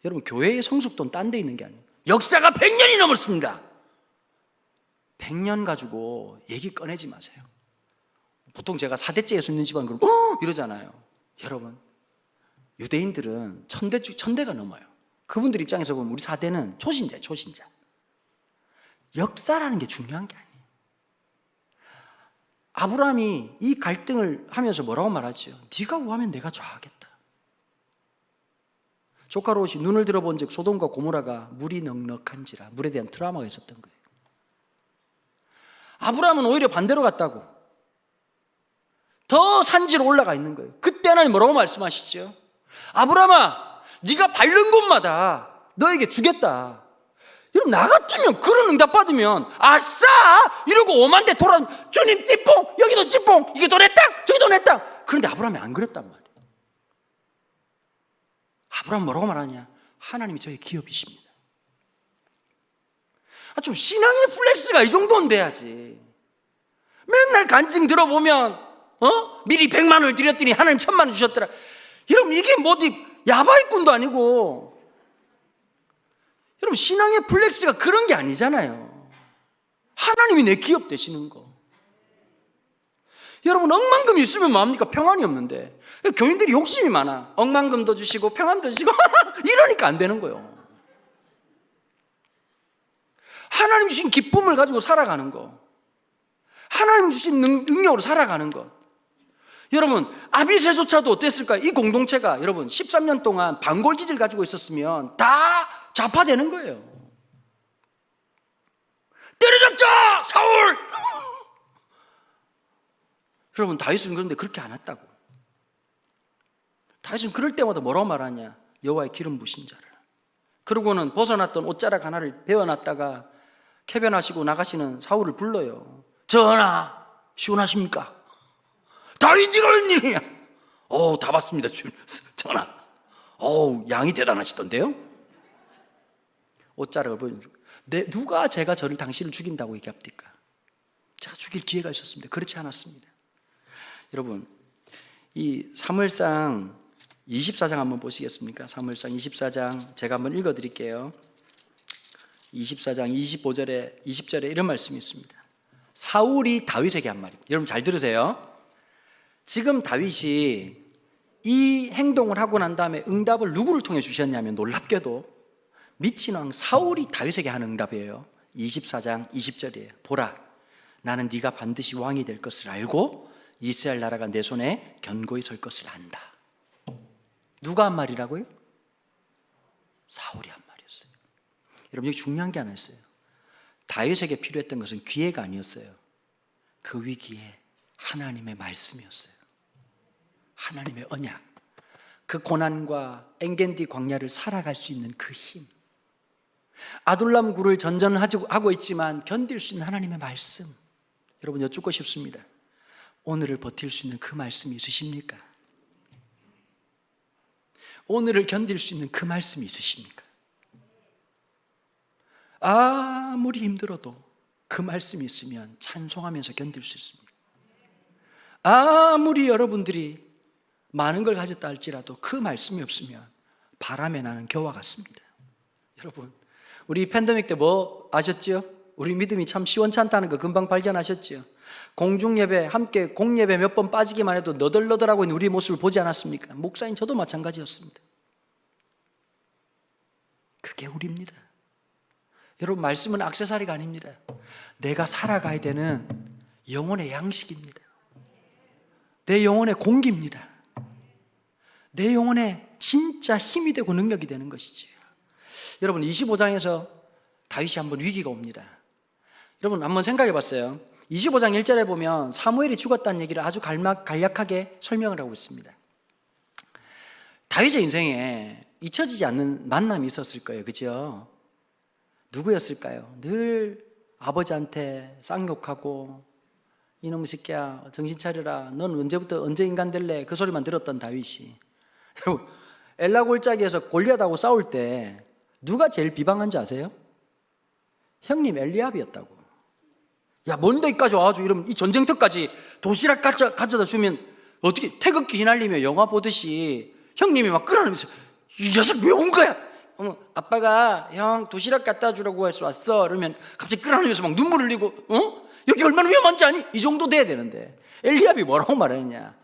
여러분, 교회의 성숙도는 딴 데 있는 게 아니에요. 역사가 100년이 넘었습니다. 100년 가지고 얘기 꺼내지 마세요. 보통 제가 4대째 예수 믿는 집안 그러면 이러잖아요. 여러분, 유대인들은 천대가 넘어요. 그분들 입장에서 보면 우리 4대는 초신자예요, 초신자. 역사라는 게 중요한 게 아니에요. 아브라함이 이 갈등을 하면서 뭐라고 말하지요? 네가 우하면 내가 좌하겠다. 조카 롯이 눈을 들어본 즉 소돔과 고모라가 물이 넉넉한지라. 물에 대한 트라우마가 있었던 거예요. 아브라함은 오히려 반대로 갔다고. 더 산지로 올라가 있는 거예요. 그때 하나님 뭐라고 말씀하시죠? 아브라함아, 네가 밟는 곳마다 너에게 주겠다. 여러분, 나 같으면 그런 응답 받으면 아싸! 이러고 5만 대 돌아, 주님 찌뽕! 여기도 찌뽕! 이게 또 내 땅! 저기도 내 땅! 그런데 아브라함이 안 그랬단 말이에요. 아브라함 뭐라고 말하냐? 하나님이 저의 기업이십니다. 좀 신앙의 플렉스가 이 정도는 돼야지. 맨날 간증 들어보면 미리 100만 원을 드렸더니 하나님 1000만 원 주셨더라. 여러분, 이게 뭐 어디 야바이꾼도 아니고 여러분, 신앙의 플렉스가 그런 게 아니잖아요. 하나님이 내 기업 되시는 거. 여러분, 억만금이 있으면 뭐합니까? 평안이 없는데. 교인들이 욕심이 많아. 억만금도 주시고 평안도 주시고 이러니까 안 되는 거예요. 하나님 주신 기쁨을 가지고 살아가는 거, 하나님 주신 능력으로 살아가는 것. 여러분, 아비새조차도 어땠을까요? 이 공동체가 여러분 13년 동안 반골기질 가지고 있었으면 다 좌파되는 거예요. 때려잡자 사울! 여러분, 다윗은 그런데 그렇게 안 했다고. 다윗은 그럴 때마다 뭐라고 말하냐? 여호와의 기름 부신 자를. 그러고는 벗어났던 옷자락 하나를 베어놨다가 캐변하시고 나가시는 사울을 불러요. 전하, 시원하십니까? 다윗이가 웬일이냐? 다 봤습니다, 전하. 양이 대단하시던데요? 옷자락을 보여주고, 누가 제가 당신을 죽인다고 얘기합니까? 제가 죽일 기회가 있었습니다. 그렇지 않았습니다. 여러분, 이 사무엘상 24장 한번 보시겠습니까? 사무엘상 24장 제가 한번 읽어드릴게요. 24장 25절에 20절에 이런 말씀이 있습니다. 사울이 다윗에게 한 말입니다. 여러분 잘 들으세요. 지금 다윗이 이 행동을 하고 난 다음에 응답을 누구를 통해 주셨냐면, 놀랍게도 미친 왕 사울이 다윗에게 하는 응답이에요. 24장 20절이에요. 보라, 나는 네가 반드시 왕이 될 것을 알고 이스라엘 나라가 내 손에 견고히 설 것을 안다. 누가 한 말이라고요? 사울이 한 말이었어요. 여러분, 여기 중요한 게 하나 있어요. 다윗에게 필요했던 것은 기회가 아니었어요. 그 위기에 하나님의 말씀이었어요. 하나님의 언약, 그 고난과 엔겐디 광야를 살아갈 수 있는 그 힘, 아둘람 굴을 전전하고 있지만 견딜 수 있는 하나님의 말씀. 여러분, 여쭙고 싶습니다. 오늘을 버틸 수 있는 그 말씀이 있으십니까? 오늘을 견딜 수 있는 그 말씀이 있으십니까? 아무리 힘들어도 그 말씀이 있으면 찬송하면서 견딜 수 있습니다. 아무리 여러분들이 많은 걸 가졌다 할지라도 그 말씀이 없으면 바람에 나는 겨와 같습니다. 여러분, 우리 팬데믹 때 뭐 아셨죠? 우리 믿음이 참 시원찮다는 거 금방 발견하셨죠? 공중예배, 함께 공예배 몇 번 빠지기만 해도 너덜너덜하고 있는 우리의 모습을 보지 않았습니까? 목사인 저도 마찬가지였습니다. 그게 우리입니다. 여러분, 말씀은 액세서리가 아닙니다. 내가 살아가야 되는 영혼의 양식입니다. 내 영혼의 공기입니다. 내 영혼의 진짜 힘이 되고 능력이 되는 것이지요. 여러분, 25장에서 다윗이 한번 위기가 옵니다. 여러분, 한번 생각해 봤어요. 25장 1절에 보면 사무엘이 죽었다는 얘기를 아주 간략하게 설명을 하고 있습니다. 다윗의 인생에 잊혀지지 않는 만남이 있었을 거예요. 그죠? 누구였을까요? 늘 아버지한테 쌍욕하고, 이놈 새끼야 정신 차려라, 넌 언제 인간 될래, 그 소리만 들었던 다윗이, 여러분, 엘라 골짜기에서 골리앗하고 싸울 때 누가 제일 비방한지 아세요? 형님 엘리압이었다고. 야, 먼데 여기까지 와가지고 이러면 이 전쟁터까지 도시락 가져다 주면 어떻게, 태극기 휘날리며 영화 보듯이 형님이 막 끌어내면서 이 녀석 왜 온 거야? 아빠가 형 도시락 갖다 주라고 해서 왔어. 그러면 갑자기 끌어내면서 막 눈물 흘리고, 여기 얼마나 위험한지 아니? 이 정도 돼야 되는데 엘리압이 뭐라고 말했냐?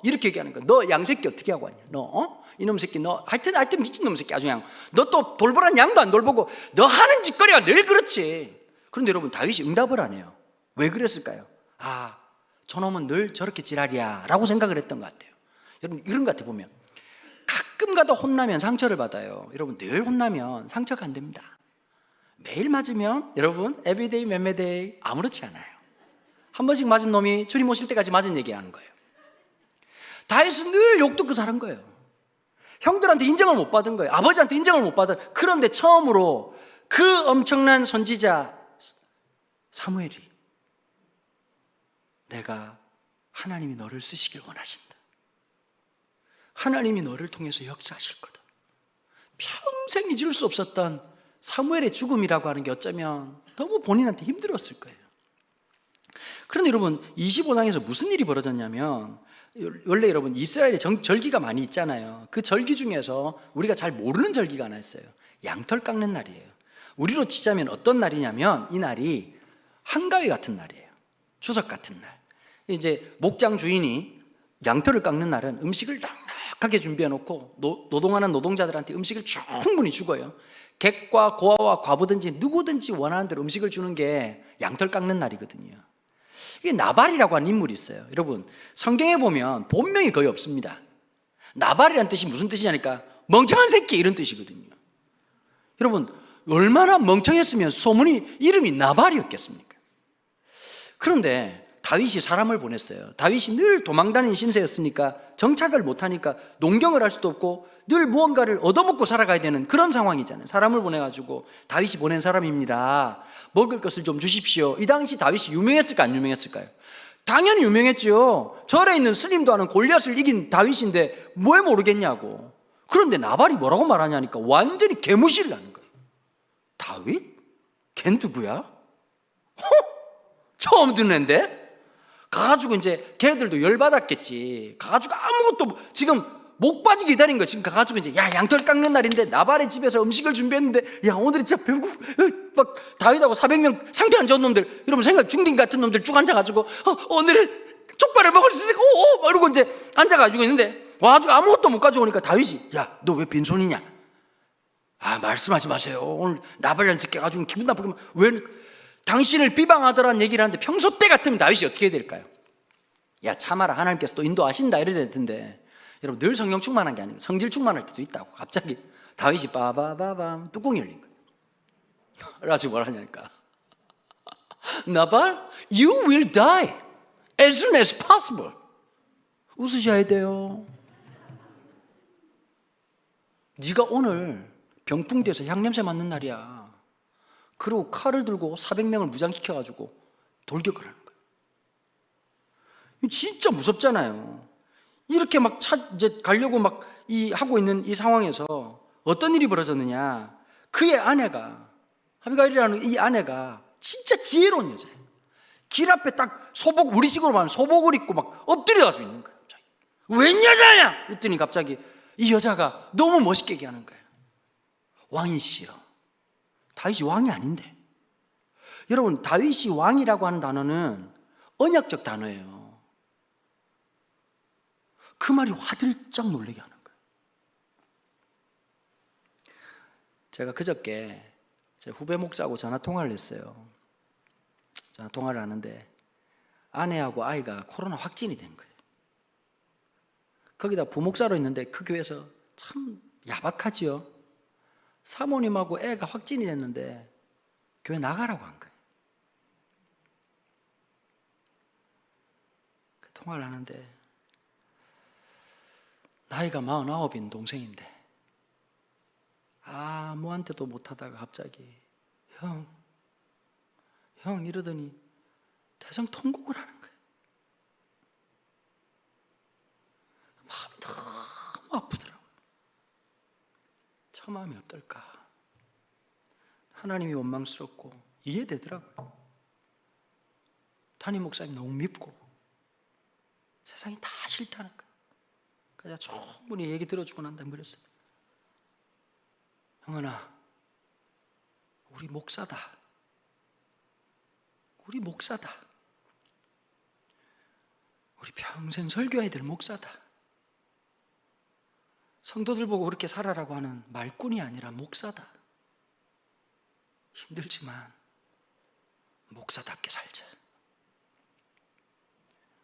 이렇게 얘기하는 거야. 너 양새끼 어떻게 하고 왔냐? 너 이놈 새끼, 너 하여튼 미친놈 새끼, 아주 그냥 너 또 돌보란 양도 안 돌보고 너 하는 짓거리가 늘 그렇지. 그런데 여러분, 다윗이 응답을 안 해요. 왜 그랬을까요? 저놈은 늘 저렇게 지랄이야 라고 생각을 했던 것 같아요. 여러분, 이런 것 같아. 보면 가끔 가다 혼나면 상처를 받아요. 여러분, 늘 혼나면 상처가 안 됩니다. 매일 맞으면 여러분 에브리데이 맴매데이 아무렇지 않아요. 한 번씩 맞은 놈이 주님 오실 때까지 맞은 얘기하는 거예요. 다윗은 늘 욕 듣고 살은 거예요. 형들한테 인정을 못 받은 거예요. 아버지한테 인정을 못 받은. 그런데 처음으로 그 엄청난 선지자 사무엘이, 내가 하나님이 너를 쓰시길 원하신다, 하나님이 너를 통해서 역사하실 거다, 평생 잊을 수 없었던 사무엘의 죽음이라고 하는 게 어쩌면 너무 본인한테 힘들었을 거예요. 그런데 여러분, 25장에서 무슨 일이 벌어졌냐면, 원래 여러분 이스라엘에 절기가 많이 있잖아요. 그 절기 중에서 우리가 잘 모르는 절기가 하나 있어요. 양털 깎는 날이에요. 우리로 치자면 어떤 날이냐면 이 날이 한가위 같은 날이에요. 추석 같은 날. 이제 목장 주인이 양털을 깎는 날은 음식을 넉넉하게 준비해 놓고 노동하는 노동자들한테 음식을 충분히 주고요. 객과 고아와 과부든지 누구든지 원하는 대로 음식을 주는 게 양털 깎는 날이거든요. 이게 나발이라고 하는 인물이 있어요. 여러분 성경에 보면 본명이 거의 없습니다. 나발이라는 뜻이 무슨 뜻이냐니까 멍청한 새끼 이런 뜻이거든요. 여러분 얼마나 멍청했으면 소문이 이름이 나발이었겠습니까? 그런데 다윗이 사람을 보냈어요. 다윗이 늘 도망다니는 신세였으니까 정착을 못하니까 농경을 할 수도 없고 늘 무언가를 얻어먹고 살아가야 되는 그런 상황이잖아요. 사람을 보내가지고 다윗이 보낸 사람입니다. 먹을 것을 좀 주십시오. 이 당시 다윗이 유명했을까 안 유명했을까요? 당연히 유명했죠. 절에 있는 스님도 하는 골리앗을 이긴 다윗인데 왜 모르겠냐고. 그런데 나발이 뭐라고 말하냐니까 완전히 개무시를 하는 거예요. 다윗? 걘 누구야? 처음 듣는데? 가가지고 이제 걔들도 열받았겠지. 가가지고 아무것도 지금 목바지 기다린 거 지금 가가지고 이제 야 양털 깎는 날인데 나발의 집에서 음식을 준비했는데 야 오늘은 진짜 배고프 막 다윗하고 400명 상태 안 좋은 놈들 여러분 생각 중딩 같은 놈들 쭉 앉아가지고 오늘은 족발을 먹을 수 있을까 오 이러고 이제 앉아가지고 있는데 와가지고 아무것도 못 가져오니까 다윗이 야 너 왜 빈손이냐 아 말씀하지 마세요 오늘 나발이라는 새끼 가지고 기분 나쁘게 왜 당신을 비방하더라는 얘기를 하는데 평소 때 같으면 다윗이 어떻게 해야 될까요? 야 참아라 하나님께서 또 인도하신다 이래야 될 텐데 여러분 늘 성령 충만한 게 아니고 성질 충만할 때도 있다고. 갑자기 다윗이 빠바바밤 뚜껑이 열린 거예요. 그래가지고 뭐라 하냐니까 나발 you will die as soon as possible. 웃으셔야 돼요. 네가 오늘 병풍돼서 향냄새 맡는 날이야. 그리고 칼을 들고 400명을 무장시켜가지고 돌격을 하는 거예요. 진짜 무섭잖아요. 이렇게 막 이제 가려고 막 하고 있는 이 상황에서 어떤 일이 벌어졌느냐. 그의 아내가, 아비가일이라는 이 아내가 진짜 지혜로운 여자예요. 길 앞에 딱 소복, 우리식으로 말하면 소복을 입고 막 엎드려가지고 있는 거예요. 갑자기. 웬 여자야? 그랬더니 갑자기 이 여자가 너무 멋있게 얘기하는 거예요. 왕이시여. 다윗이 왕이 아닌데. 여러분, 다윗이 왕이라고 하는 단어는 언약적 단어예요. 그 말이 화들짝 놀라게 하는 거예요. 제가 그저께 제 후배 목사하고 전화 통화를 했어요. 전화 통화를 하는데 아내하고 아이가 코로나 확진이 된 거예요. 거기다 부목사로 있는데 그 교회에서 참 야박하지요. 사모님하고 애가 확진이 됐는데 교회 나가라고 한 거예요. 그 통화를 하는데 나이가 49인 동생인데 아무한테도 못하다가 갑자기 형 이러더니 대성통곡을 하는 거예요. 마음이 너무 아프더라고요. 저 마음이 어떨까. 하나님이 원망스럽고 이해되더라고요. 담임 목사님 너무 밉고 세상이 다 싫다는 거예요. 그래서 충분히 얘기 들어주고 난 다음에 그랬어요. 형은아, 우리 목사다. 우리 목사다. 우리 평생 설교해야 될 목사다. 성도들 보고 그렇게 살아라고 하는 말꾼이 아니라 목사다. 힘들지만 목사답게 살자.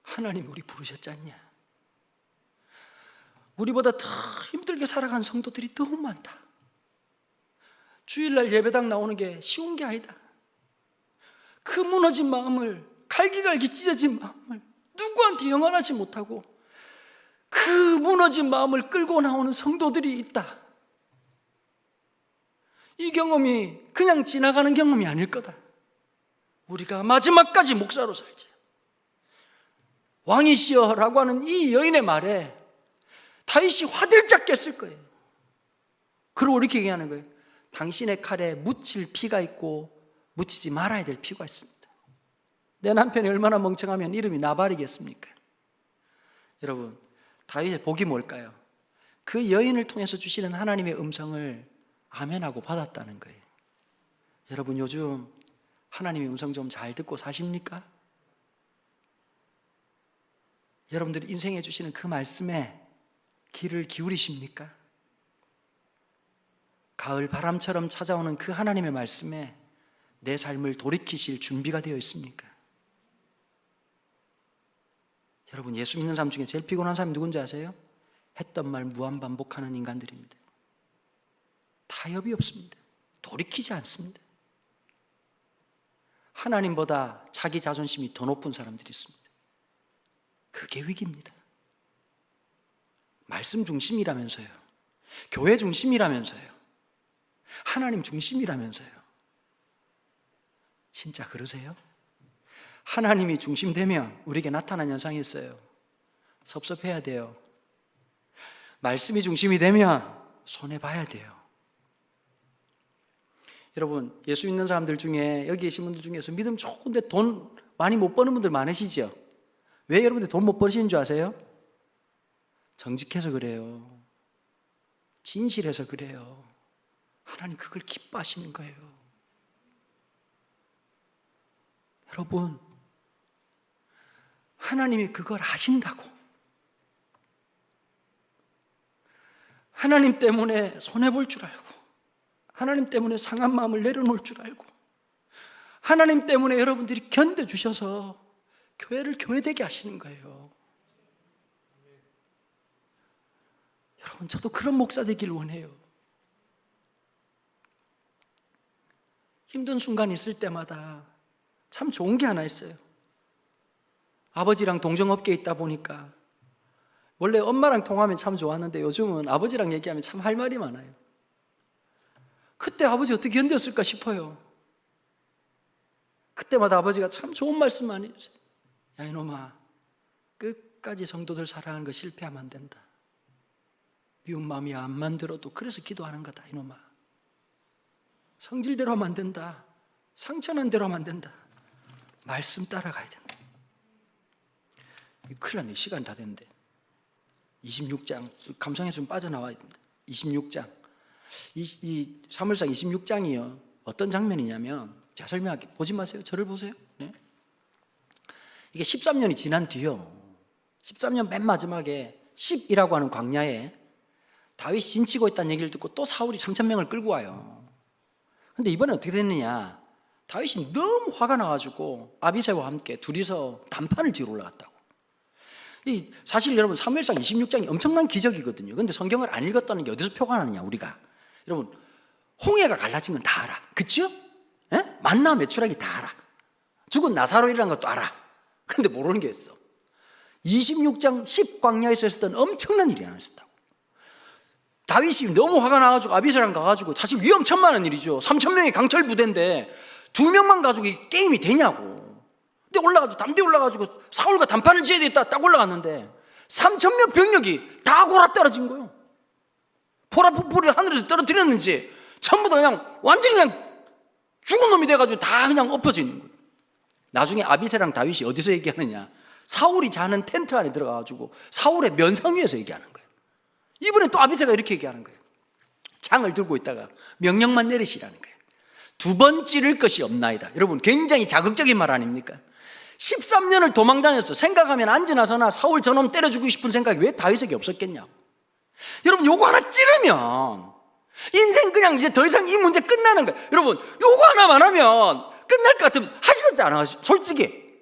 하나님 우리 부르셨지 않냐? 우리보다 더 힘들게 살아가는 성도들이 너무 많다. 주일날 예배당 나오는 게 쉬운 게 아니다. 그 무너진 마음을, 갈기갈기 찢어진 마음을 누구한테 영원하지 못하고 그 무너진 마음을 끌고 나오는 성도들이 있다. 이 경험이 그냥 지나가는 경험이 아닐 거다. 우리가 마지막까지 목사로 살자. 왕이시여 라고 하는 이 여인의 말에 다윗이 화들짝 깼을 거예요. 그리고 이렇게 얘기하는 거예요. 당신의 칼에 묻힐 피가 있고 묻히지 말아야 될 피가 있습니다. 내 남편이 얼마나 멍청하면 이름이 나발이겠습니까? 여러분, 다윗의 복이 뭘까요? 그 여인을 통해서 주시는 하나님의 음성을 아멘하고 받았다는 거예요. 여러분, 요즘 하나님의 음성 좀 잘 듣고 사십니까? 여러분들이 인생에 주시는 그 말씀에 귀를 기울이십니까? 가을 바람처럼 찾아오는 그 하나님의 말씀에 내 삶을 돌이키실 준비가 되어 있습니까? 여러분, 예수 믿는 사람 중에 제일 피곤한 사람이 누군지 아세요? 했던 말 무한반복하는 인간들입니다. 타협이 없습니다. 돌이키지 않습니다. 하나님보다 자기 자존심이 더 높은 사람들이 있습니다. 그게 위기입니다. 말씀 중심이라면서요. 교회 중심이라면서요. 하나님 중심이라면서요. 진짜 그러세요? 하나님이 중심되면 우리에게 나타난 현상이 있어요. 섭섭해야 돼요. 말씀이 중심이 되면 손해봐야 돼요. 여러분, 예수 믿는 사람들 중에, 여기 계신 분들 중에서 믿음 좋은데 돈 많이 못 버는 분들 많으시죠? 왜 여러분들 돈 못 버시는 줄 아세요? 정직해서 그래요. 진실해서 그래요. 하나님 그걸 기뻐하시는 거예요. 여러분, 하나님이 그걸 아신다고. 하나님 때문에 손해볼 줄 알고, 하나님 때문에 상한 마음을 내려놓을 줄 알고, 하나님 때문에 여러분들이 견뎌주셔서 교회를 교회되게 하시는 거예요. 여러분, 저도 그런 목사 되길 원해요. 힘든 순간이 있을 때마다 참 좋은 게 하나 있어요. 아버지랑 동정업계에 있다 보니까 원래 엄마랑 통화하면 참 좋았는데 요즘은 아버지랑 얘기하면 참 할 말이 많아요. 그때 아버지 어떻게 견뎠을까 싶어요. 그때마다 아버지가 참 좋은 말씀 많이 해주세요. 야, 이놈아, 끝까지 성도들 사랑하는 거 실패하면 안 된다. 미운 마음이 안 만들어도 그래서 기도하는 거다. 이놈아, 성질대로 하면 안 된다. 상처난 대로 하면 안 된다. 말씀 따라가야 된다. 큰일 났네. 시간 다 됐는데. 26장 감성에서 좀 빠져나와야 됩니다. 26장 이 사무엘상 26장이요 어떤 장면이냐면, 자, 설명할게요. 보지 마세요. 저를 보세요. 네? 이게 13년이 지난 뒤요, 13년 맨 마지막에 10이라고 하는 광야에 다윗이 진치고 있다는 얘기를 듣고 또 사울이 3,000명을 끌고 와요. 근데 이번에 어떻게 됐느냐, 다윗이 너무 화가 나가지고 아비새와 함께 둘이서 단판을 지으러 올라갔다고. 사실 여러분, 사무엘상 26장이 엄청난 기적이거든요. 근데 성경을 안 읽었다는 게 어디서 표가 나느냐. 우리가 여러분, 홍해가 갈라진 건 다 알아. 그쵸? 만나 메추라기 다 알아. 죽은 나사로이라는 것도 알아. 그런데 모르는 게 있어. 26장 10광야에서 했었던 엄청난 일이 하나 있었다고. 다윗이 너무 화가 나가지고 아비새랑 가가지고, 사실 위험천만한 일이죠. 3,000명의 강철 부대인데 2명만 가지고 이 게임이 되냐고. 근데 올라가지고 담대 올라가지고 사울과 단판을 지어야 되겠다 딱 올라갔는데 3,000명 병력이 다 골아떨어진 거예요. 포라포폴이 하늘에서 떨어뜨렸는지 전부 다 그냥 완전히 그냥 죽은 놈이 돼가지고 다 그냥 엎어져 있는 거예요. 나중에 아비새랑 다윗이 어디서 얘기하느냐, 사울이 자는 텐트 안에 들어가가지고 사울의 면상 위에서 얘기하는 거예요. 이번에 또 아비새가 이렇게 얘기하는 거예요. 창을 들고 있다가 명령만 내리시라는 거예요. 2번 찌를 것이 없나이다. 여러분, 굉장히 자극적인 말 아닙니까? 13년을 도망다녔어. 생각하면 앉으나서나 사울 저놈 때려주고 싶은 생각이 왜 다윗에게 없었겠냐고. 여러분, 요거 하나 찌르면 인생 그냥 이제 더 이상 이 문제 끝나는 거예요. 여러분, 요거 하나만 하면 끝날 것 같으면 하시겠지 안 하시? 솔직히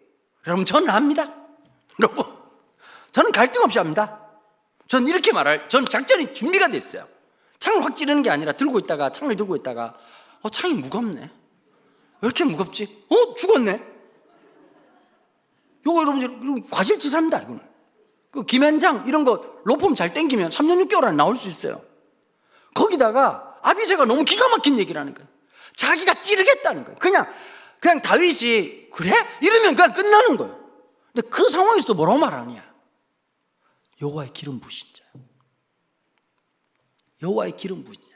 여러분, 저는 합니다. 여러분, 저는 갈등 없이 합니다. 저는 이렇게 저는 작전이 준비가 됐어요. 창을 확 찌르는 게 아니라 창을 들고 있다가 창이 무겁네. 왜 이렇게 무겁지? 죽었네. 요거 여러분 과실치사입니다. 이거는 그 김현장 이런 거 로펌 잘 땡기면 3년 6개월 안에 나올 수 있어요. 거기다가 아비새가 너무 기가 막힌 얘기를 하는 거예요. 자기가 찌르겠다는 거예요. 그냥 다윗이 그래? 이러면 그냥 끝나는 거예요. 근데 그 상황에서도 뭐라고 말하느냐, 여호와의 기름 부으신 자, 여호와의 기름 부으신 자.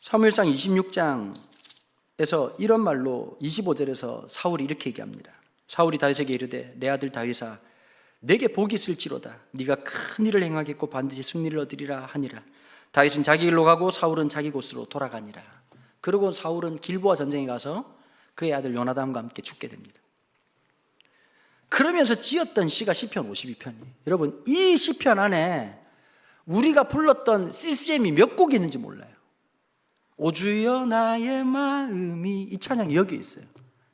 사무엘상 26장에서 이런 말로 25절에서 사울이 이렇게 얘기합니다. 사울이 다윗에게 이르되 내 아들 다윗아 내게 복이 있을지로다. 네가 큰 일을 행하겠고 반드시 승리를 얻으리라 하니라. 다윗은 자기 길로 가고 사울은 자기 곳으로 돌아가니라. 그리고 사울은 길보아 전쟁에 가서 그의 아들 요나단과 함께 죽게 됩니다. 그러면서 지었던 시가 시편 52편이에요. 여러분, 이 시편 안에 우리가 불렀던 CCM이 몇 곡이 있는지 몰라요. 오 주여 나의 마음이, 이 찬양이 여기 있어요.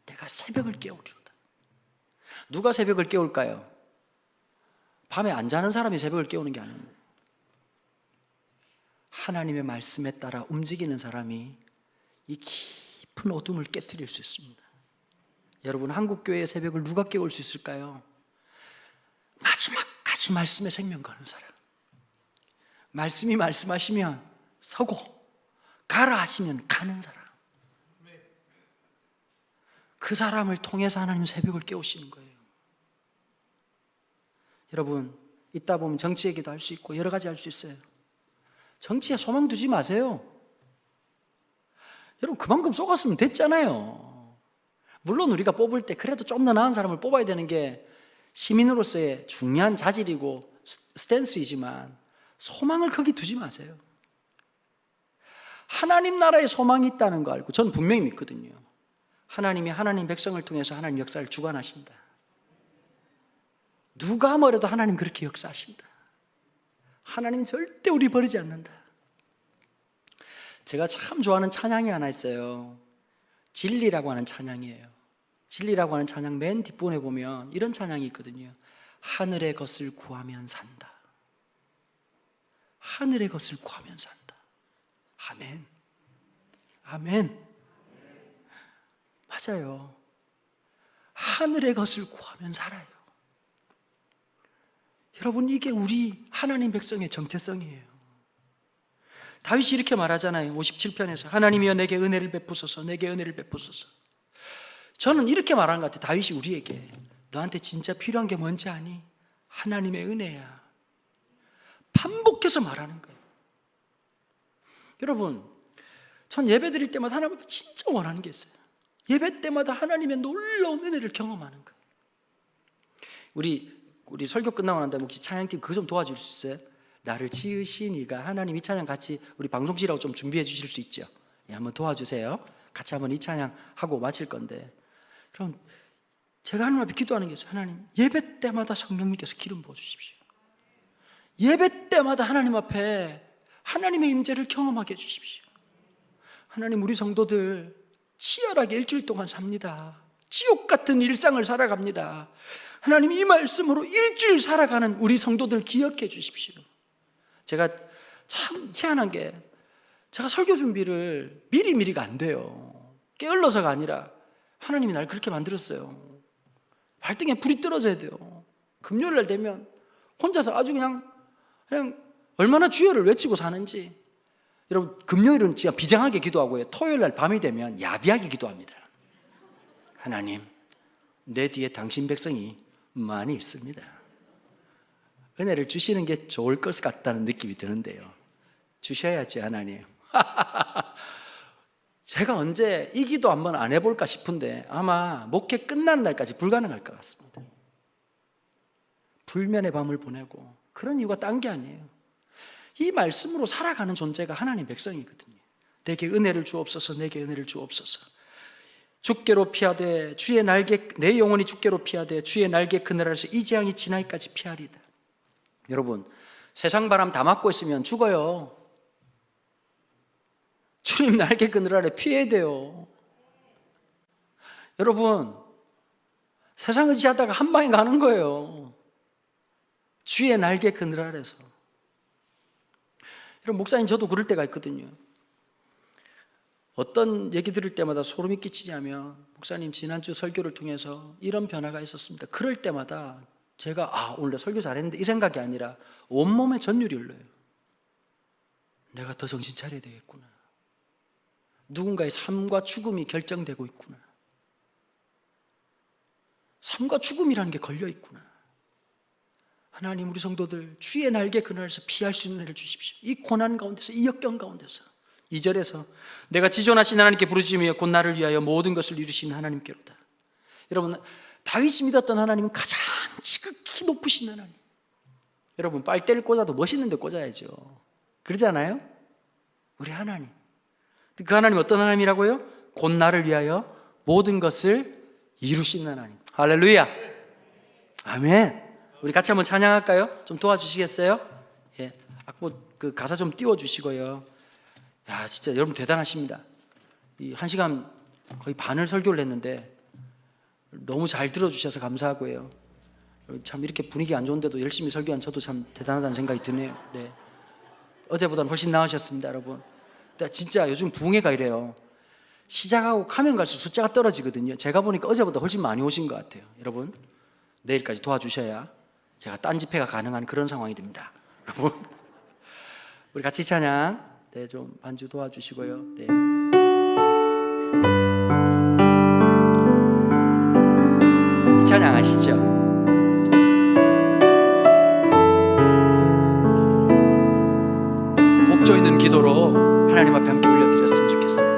내가 새벽을 깨우리로다. 누가 새벽을 깨울까요? 밤에 안 자는 사람이 새벽을 깨우는 게 아닙니다. 하나님의 말씀에 따라 움직이는 사람이 이 깊은 어둠을 깨트릴 수 있습니다. 여러분, 한국교회의 새벽을 누가 깨울 수 있을까요? 마지막까지 말씀에 생명 거는 사람. 말씀이 말씀하시면 서고 가라 하시면 가는 사람. 그 사람을 통해서 하나님 새벽을 깨우시는 거예요. 여러분, 있다 보면 정치 얘기도 할 수 있고 여러 가지 할 수 있어요. 정치에 소망 두지 마세요. 여러분, 그만큼 쏘갔으면 됐잖아요. 물론 우리가 뽑을 때 그래도 좀 더 나은 사람을 뽑아야 되는 게 시민으로서의 중요한 자질이고 스탠스이지만 소망을 거기 두지 마세요. 하나님 나라에 소망이 있다는 거 알고 저는 분명히 믿거든요. 하나님이 하나님 백성을 통해서 하나님 역사를 주관하신다. 누가 뭐래도 하나님 그렇게 역사하신다. 하나님 절대 우리 버리지 않는다. 제가 참 좋아하는 찬양이 하나 있어요. 진리라고 하는 찬양이에요. 진리라고 하는 찬양 맨 뒷부분에 보면 이런 찬양이 있거든요. 하늘의 것을 구하면 산다. 하늘의 것을 구하면 산다. 아멘. 아멘. 맞아요. 하늘의 것을 구하면 살아요. 여러분, 이게 우리 하나님 백성의 정체성이에요. 다윗이 이렇게 말하잖아요. 57편에서 하나님이여 내게 은혜를 베푸소서, 내게 은혜를 베푸소서. 저는 이렇게 말하는 것 같아요. 다윗이 우리에게 너한테 진짜 필요한 게 뭔지 아니? 하나님의 은혜야. 반복해서 말하는 거예요. 여러분, 전 예배 드릴 때마다 하나님 앞에 진짜 원하는 게 있어요. 예배 때마다 하나님의 놀라운 은혜를 경험하는 거예요. 우리 설교 끝나고 난 다음에 혹시 찬양팀 그거 좀 도와줄 수 있어요? 나를 지으신 이가, 하나님 이 찬양 같이 우리 방송실하고 좀 준비해 주실 수 있죠? 예, 한번 도와주세요. 같이 한번 이 찬양 하고 마칠 건데, 그럼 제가 하나님 앞에 기도하는 게 있어요. 하나님, 예배 때마다 성령님께서 기름 부어주십시오. 예배 때마다 하나님 앞에 하나님의 임재를 경험하게 해주십시오. 하나님, 우리 성도들 치열하게 일주일 동안 삽니다. 지옥 같은 일상을 살아갑니다. 하나님, 이 말씀으로 일주일 살아가는 우리 성도들 기억해 주십시오. 제가 참 희한한 게, 제가 설교 준비를 미리미리가 안 돼요. 게을러서가 아니라 하나님이 날 그렇게 만들었어요. 발등에 불이 떨어져야 돼요. 금요일 날 되면 혼자서 아주 그냥 얼마나 주여를 외치고 사는지. 여러분, 금요일은 진짜 비장하게 기도하고요, 토요일 날 밤이 되면 야비하게 기도합니다. 하나님, 내 뒤에 당신 백성이 많이 있습니다. 은혜를 주시는 게 좋을 것 같다는 느낌이 드는데요. 주셔야지 하나님. 제가 언제 이 기도 한번 안 해볼까 싶은데 아마 목회 끝나는 날까지 불가능할 것 같습니다. 불면의 밤을 보내고, 그런 이유가 딴 게 아니에요. 이 말씀으로 살아가는 존재가 하나님 백성이거든요. 내게 은혜를 주옵소서, 내게 은혜를 주옵소서. 주께로 피하되 주의 날개, 내 영혼이 주께로 피하되 주의 날개 그늘 아래서 이 재앙이 지나기까지 피하리다. 여러분, 세상 바람 다 맞고 있으면 죽어요. 주님 날개 그늘 아래 피해야 돼요. 여러분, 세상 의지하다가 한 방에 가는 거예요. 주의 날개 그늘 아래서. 여러분, 목사님, 저도 그럴 때가 있거든요. 어떤 얘기 들을 때마다 소름이 끼치냐면, 목사님 지난주 설교를 통해서 이런 변화가 있었습니다. 그럴 때마다 제가 오늘 설교 잘했는데 이 생각이 아니라 온몸에 전율이 흘러요. 내가 더 정신 차려야 되겠구나. 누군가의 삶과 죽음이 결정되고 있구나. 삶과 죽음이라는 게 걸려 있구나. 하나님, 우리 성도들 주의 날개 그늘에서 피할 수 있는 은혜를 주십시오. 이 고난 가운데서, 이 역경 가운데서. 2절에서 내가 지존하신 하나님께 부르짖으며 곧 나를 위하여 모든 것을 이루시는 하나님께로다. 여러분, 다윗이 믿었던 하나님은 가장 지극히 높으신 하나님. 여러분, 빨대를 꽂아도 멋있는 데 꽂아야죠. 그러지 않아요? 우리 하나님. 그 하나님 어떤 하나님이라고요? 곧 나를 위하여 모든 것을 이루신 하나님. 할렐루야. 아멘. 우리 같이 한번 찬양할까요? 좀 도와주시겠어요? 예. 그 가사 좀 띄워주시고요. 야, 진짜 여러분 대단하십니다. 이 1시간 거의 반을 설교를 했는데 너무 잘 들어주셔서 감사하고요. 참 이렇게 분위기 안 좋은데도 열심히 설교한 저도 참 대단하다는 생각이 드네요. 네. 어제보다는 훨씬 나으셨습니다, 여러분. 근데 진짜 요즘 부흥회가 이래요. 시작하고 가면 갈수록 숫자가 떨어지거든요. 제가 보니까 어제보다 훨씬 많이 오신 것 같아요. 여러분, 내일까지 도와주셔야 제가 딴 집회가 가능한 그런 상황이 됩니다. 여러분, 우리 같이 찬양, 네, 좀 반주 도와주시고요. 네. 이 찬양 아시죠? 곡조 있는 기도로 하나님 앞에 함께 올려드렸으면 좋겠어요.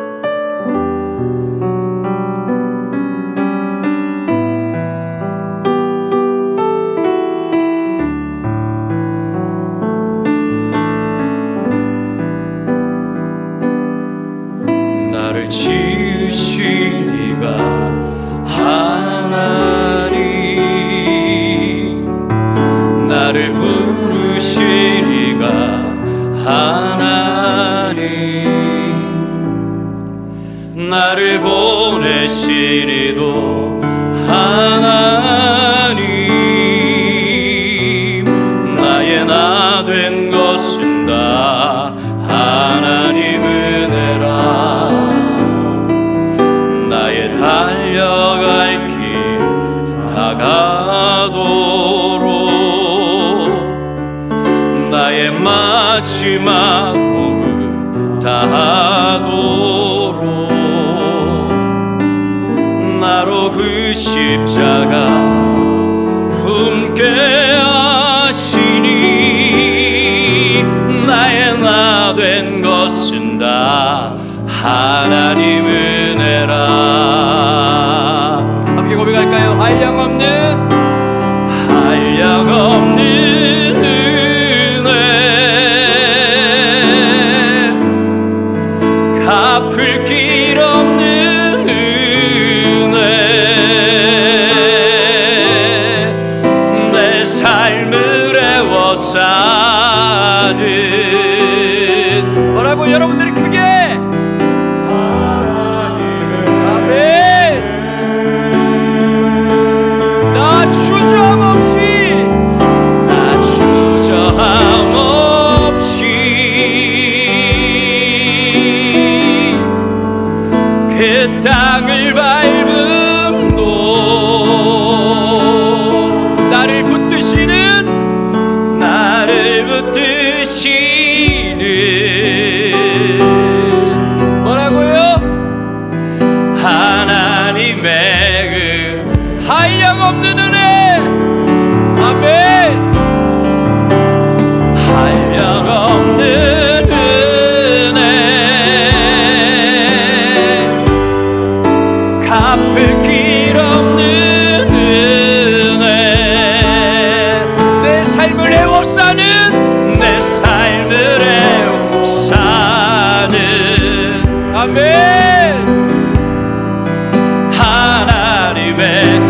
나를 지으시리가 하나님, 나를 부르시리가 하나님, 나를 보내시리도 하나님, 나의 나 된 것은 다 하나님 은혜라. 나의 달려갈 길 다가도록, 나의 마지막 호흡 다하도록, 나로 그 십자가 품게 하시니, 나의 나 된 것은 다 하나님 은혜라. 함께 고백할까요? 한량없는 은혜, 갚을 길 없는 은혜, 내 삶을 애워 사는, 뭐라고 여러분들이 크게 주저함 없이 그 땅을 밟음도 나를 붙드시는 뭐라고요? 하나님의 그 한량없는 은혜. 아멘. 한량없는 은혜, 갚을 길 없는 은혜, 내 삶을 애워싸는, 내 삶을 애워싸는, 아멘. 하나님의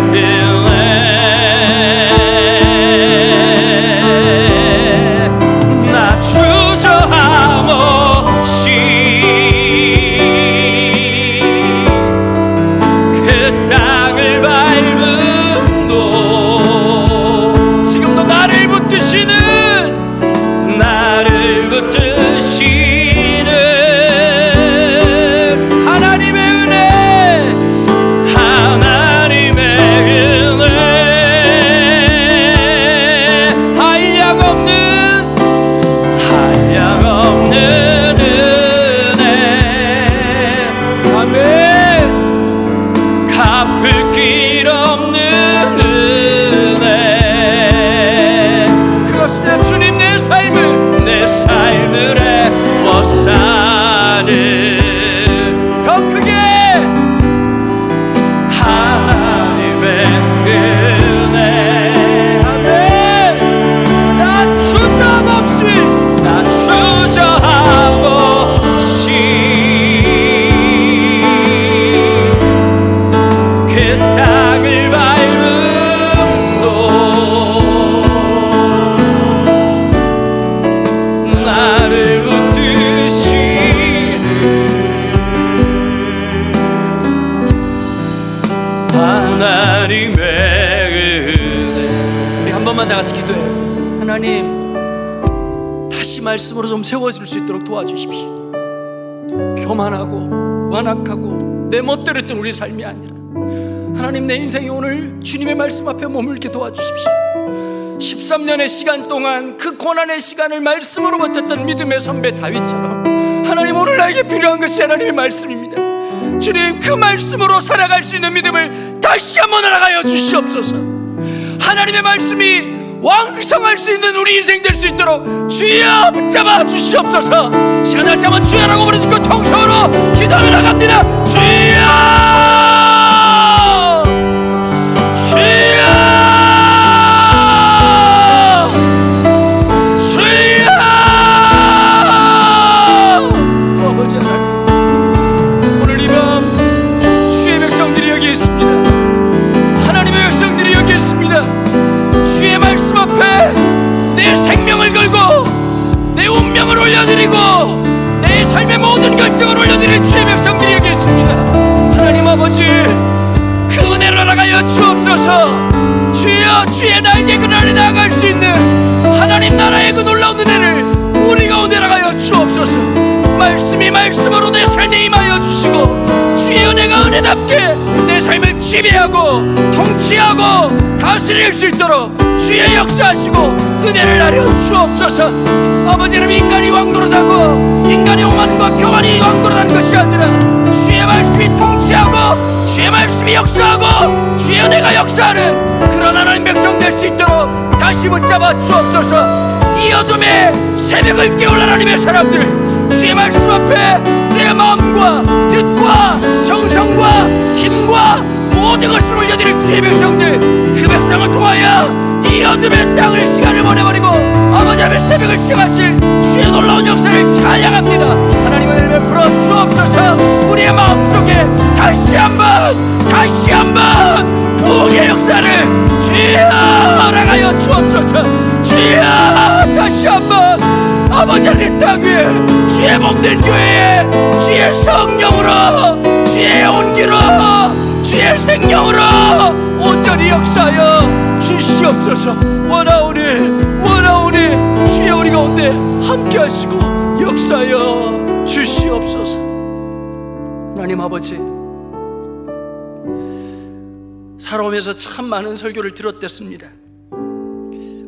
갚을 길 없는 은혜, 그것은 주님 내 삶을 애워 사는, 더 크게 하나님의 하나님의 은혜. 우리 한 번만 다 같이 기도해요. 하나님, 다시 말씀으로 좀 세워질 수 있도록 도와주십시오. 교만하고 완악하고 내 멋대로 했던 우리 삶이 아니라 하나님, 내 인생이 오늘 주님의 말씀 앞에 머물게 도와주십시오. 13년의 시간 동안 그 고난의 시간을 말씀으로 버텼던 믿음의 선배 다윗처럼 하나님, 오늘 나에게 필요한 것이 하나님의 말씀입니다. 주님, 그 말씀으로 살아갈 수 있는 믿음을 다시 한번 알아가여 주시옵소서. 하나님의 말씀이 왕성할 수 있는 우리 인생 될 수 있도록 주여 붙잡아 주시옵소서. 시간 다시 한번 주여라고 부르짖고 통성으로 기도하며 나갑니다. 주여, 주의 말씀 앞에 내 생명을 걸고 내 운명을 올려드리고 내 삶의 모든 결정을 올려드릴 주의 백성들이 여기 있습니다. 하나님 아버지, 그 은혜를 알아가여 주옵소서. 주여, 주의 날개 그 아래 나아갈 수 있는 하나님 나라의 그 놀라운 은혜를 우리 가운데 알아가여 주옵소서. 말씀이 말씀으로 내 삶에 임하여 주시고 주의 은혜가 은혜답게 내 삶을 지배하고 통치하고 다스릴 수 있도록 주의 역사하시고 은혜를 나려 주옵소서. 아버지는 인간이 왕노릇하고 인간의 오만과 교만이 왕노릇한 것이 아니라 주의 말씀이 통치하고 주의 말씀이 역사하고 주의 은혜가 역사하는 그런 하나님 백성 될 수 있도록 다시 붙잡아 주옵소서. 이 어둠의 새벽을 깨울 하나님의 사람들, 주의 말씀 앞에 내 마음과 뜻과 정성과 힘과 모든 것을 올려드릴 주의 백성들, 그 백성을 통하여 이 어둠의 땅을 시간을 보내버리고 아버지 앞에 새벽을 시작하실 주의 놀라운 역사를 찬양합니다. 하나님의 은혜를 베풀어 주옵소서. 우리의 마음속에 다시 한번 부흥의 역사를 주여 허락하여 주옵소서. 주여, 다시 한번 아버지 하나님 땅 위에 주의 몸된 교회에 주의 성령으로 주의 온기로 주의 생명으로 온전히 역사하여 주시옵소서. 원하오니 주여 우리 가운데 함께 하시고 역사하여 주시옵소서. 하나님 아버지, 살아오면서 참 많은 설교를 들었댔습니다.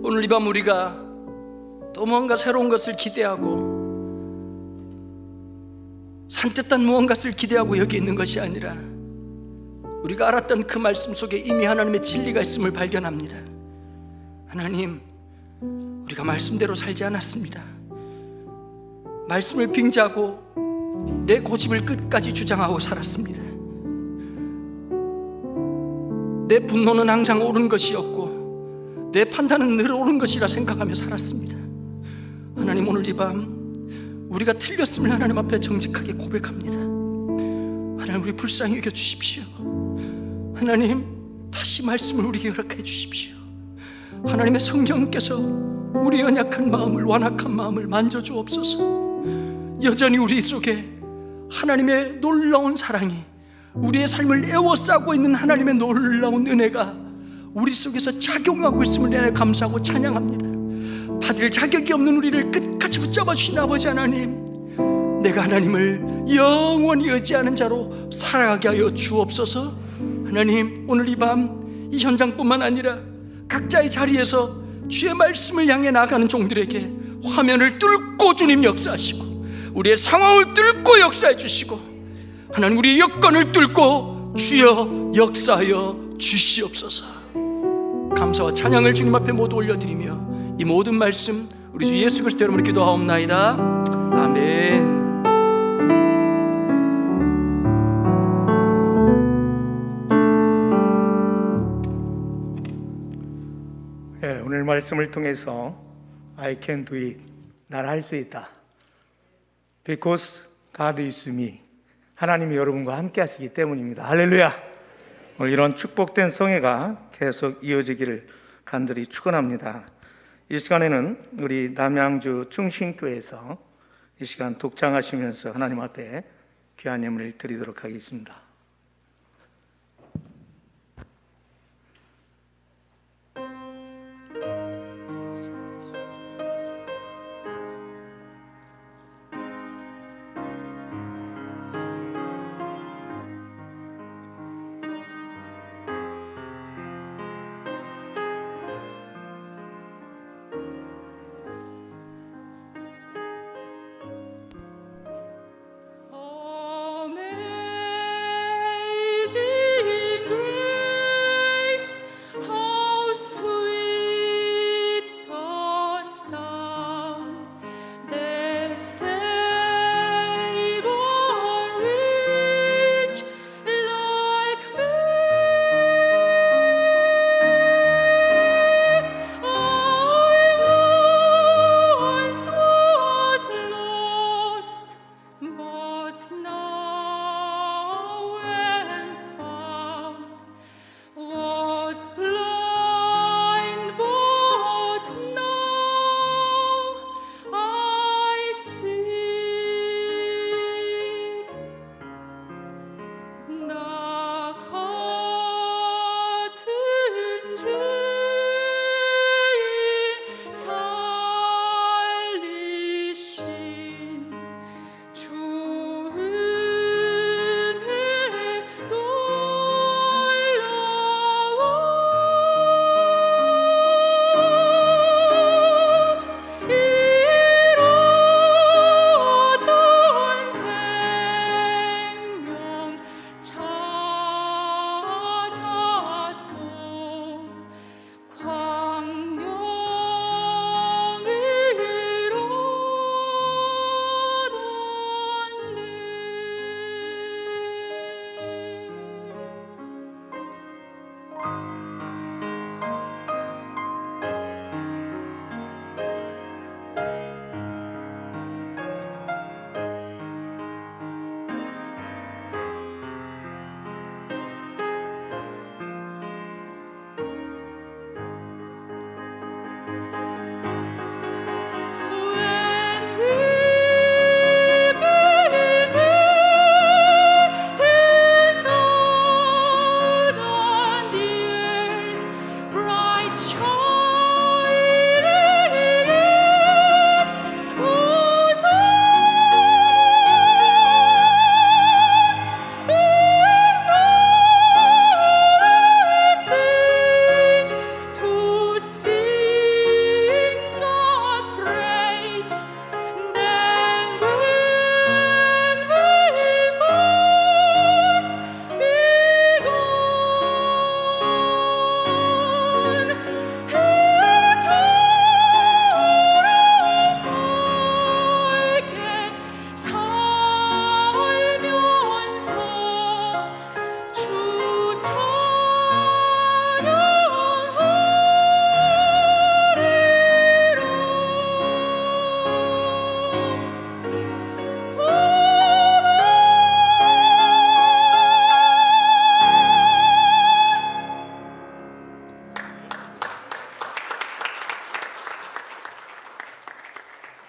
오늘 이 밤 우리가 또 뭔가 새로운 것을 기대하고 산뜻한 무언가를 기대하고 여기 있는 것이 아니라 우리가 알았던 그 말씀 속에 이미 하나님의 진리가 있음을 발견합니다. 하나님, 우리가 말씀대로 살지 않았습니다. 말씀을 빙자하고 내 고집을 끝까지 주장하고 살았습니다. 내 분노는 항상 옳은 것이었고 내 판단은 늘 옳은 것이라 생각하며 살았습니다. 하나님, 오늘 이 밤 우리가 틀렸음을 하나님 앞에 정직하게 고백합니다. 하나님, 우리 불쌍히 여겨 주십시오. 하나님, 다시 말씀을 우리에게 허락해 주십시오. 하나님의 성령께서 우리 연약한 마음을, 완악한 마음을 만져주옵소서. 여전히 우리 속에 하나님의 놀라운 사랑이, 우리의 삶을 에워싸고 있는 하나님의 놀라운 은혜가 우리 속에서 작용하고 있음을 내가 감사하고 찬양합니다. 받을 자격이 없는 우리를 끝까지 붙잡아 주신 아버지 하나님, 내가 하나님을 영원히 의지하는 자로 살아가게 하여 주옵소서. 하나님, 오늘 이 밤 이 현장뿐만 아니라 각자의 자리에서 주의 말씀을 향해 나가는 종들에게 화면을 뚫고 주님 역사하시고 우리의 상황을 뚫고 역사해 주시고 하나님, 우리의 여건을 뚫고 주여 역사하여 주시옵소서. 감사와 찬양을 주님 앞에 모두 올려드리며 이 모든 말씀 우리 주 예수 그리스도 이름으로 기도하옵나이다. 아멘. 네, 오늘 말씀을 통해서 I can do it, 나는 할 수 있다. Because God is me, 하나님이 여러분과 함께 하시기 때문입니다. 할렐루야. 오늘 이런 축복된 성회가 계속 이어지기를 간절히 축원합니다. 이 시간에는 우리 남양주 충신교회에서 이 시간 독창하시면서 하나님 앞에 귀한 예물을 드리도록 하겠습니다.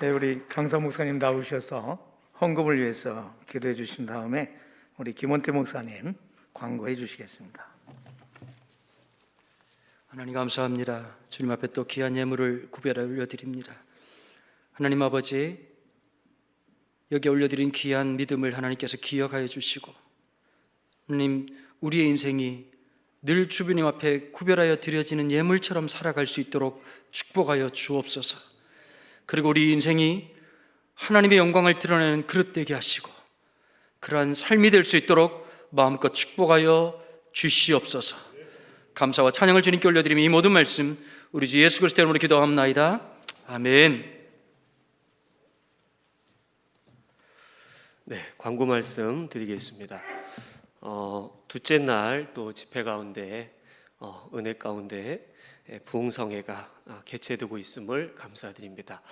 네, 우리 강서 목사님 나오셔서 헌금을 위해서 기도해 주신 다음에 우리 김원태 목사님 광고해 주시겠습니다. 하나님 감사합니다. 주님 앞에 또 귀한 예물을 구별하여 올려드립니다. 하나님 아버지, 여기 올려드린 귀한 믿음을 하나님께서 기억하여 주시고, 하나님, 우리의 인생이 늘 주님 앞에 구별하여 드려지는 예물처럼 살아갈 수 있도록 축복하여 주옵소서. 그리고 우리 인생이 하나님의 영광을 드러내는 그릇 되게 하시고, 그러한 삶이 될 수 있도록 마음껏 축복하여 주시옵소서. 감사와 찬양을 주님께 올려드리며 이 모든 말씀 우리 주 예수 그리스도의 이름으로 기도합나이다. 아멘. 네, 광고 말씀 드리겠습니다. 둘째 날 또 집회 가운데 은혜 가운데 부흥성회가 개최되고 있음을 감사드립니다.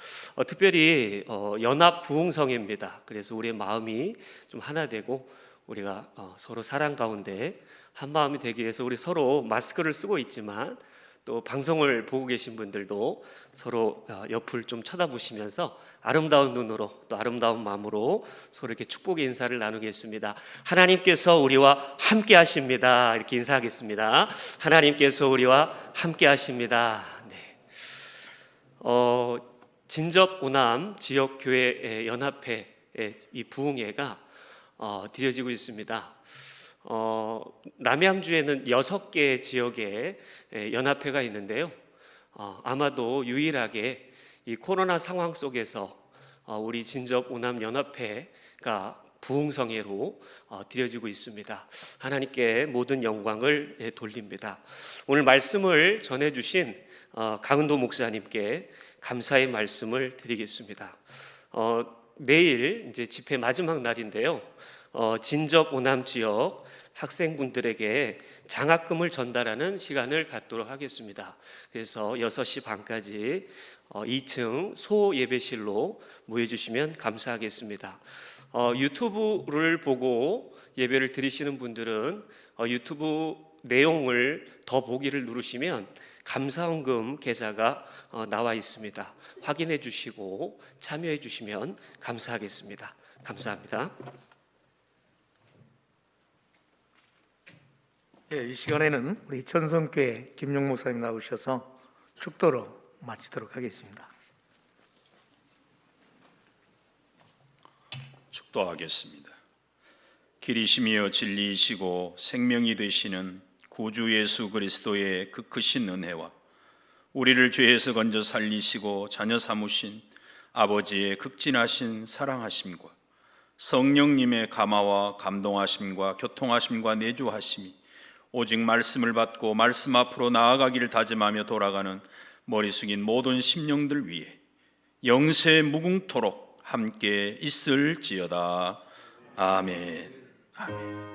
특별히 연합 부흥성회입니다. 그래서 우리의 마음이 좀 하나 되고 우리가 서로 사랑 가운데 한 마음이 되기 위해서 우리 서로 마스크를 쓰고 있지만 또 방송을 보고 계신 분들도 서로 옆을 좀 쳐다보시면서 아름다운 눈으로 또 아름다운 마음으로 서로 이렇게 축복의 인사를 나누겠습니다. 하나님께서 우리와 함께 하십니다. 이렇게 인사하겠습니다. 하나님께서 우리와 함께 하십니다. 네. 진접 오남 지역교회 연합회 이 부흥회가 드려지고 있습니다. 남양주에는 6개 지역에 연합회가 있는데요. 아마도 유일하게 이 코로나 상황 속에서 우리 진접 오남 연합회가 부흥성회로 드려지고 있습니다. 하나님께 모든 영광을 돌립니다. 오늘 말씀을 전해주신 강은도 목사님께 감사의 말씀을 드리겠습니다. 내일 이제 집회 마지막 날인데요. 진접 오남 지역 학생분들에게 장학금을 전달하는 시간을 갖도록 하겠습니다. 그래서 6시 반까지 2층 소 예배실로 모여 주시면 감사하겠습니다. 유튜브를 보고 예배를 드리시는 분들은 유튜브 내용을 더 보기를 누르시면 감사헌금 계좌가 나와 있습니다. 확인해 주시고 참여해 주시면 감사하겠습니다. 감사합니다. 예, 이 시간에는 우리 천성교회 김용 목사님 나오셔서 축도로 마치도록 하겠습니다. 축도하겠습니다. 길이시며 진리이시고 생명이 되시는 구주 예수 그리스도의 그 크신 은혜와 우리를 죄에서 건져 살리시고 자녀 삼으신 아버지의 극진하신 사랑하심과 성령님의 감화와 감동하심과 교통하심과 내주하심이 오직 말씀을 받고 말씀 앞으로 나아가기를 다짐하며 돌아가는 머리 숙인 모든 심령들 위해 영세 무궁토록 함께 있을지어다. 아멘. 아멘.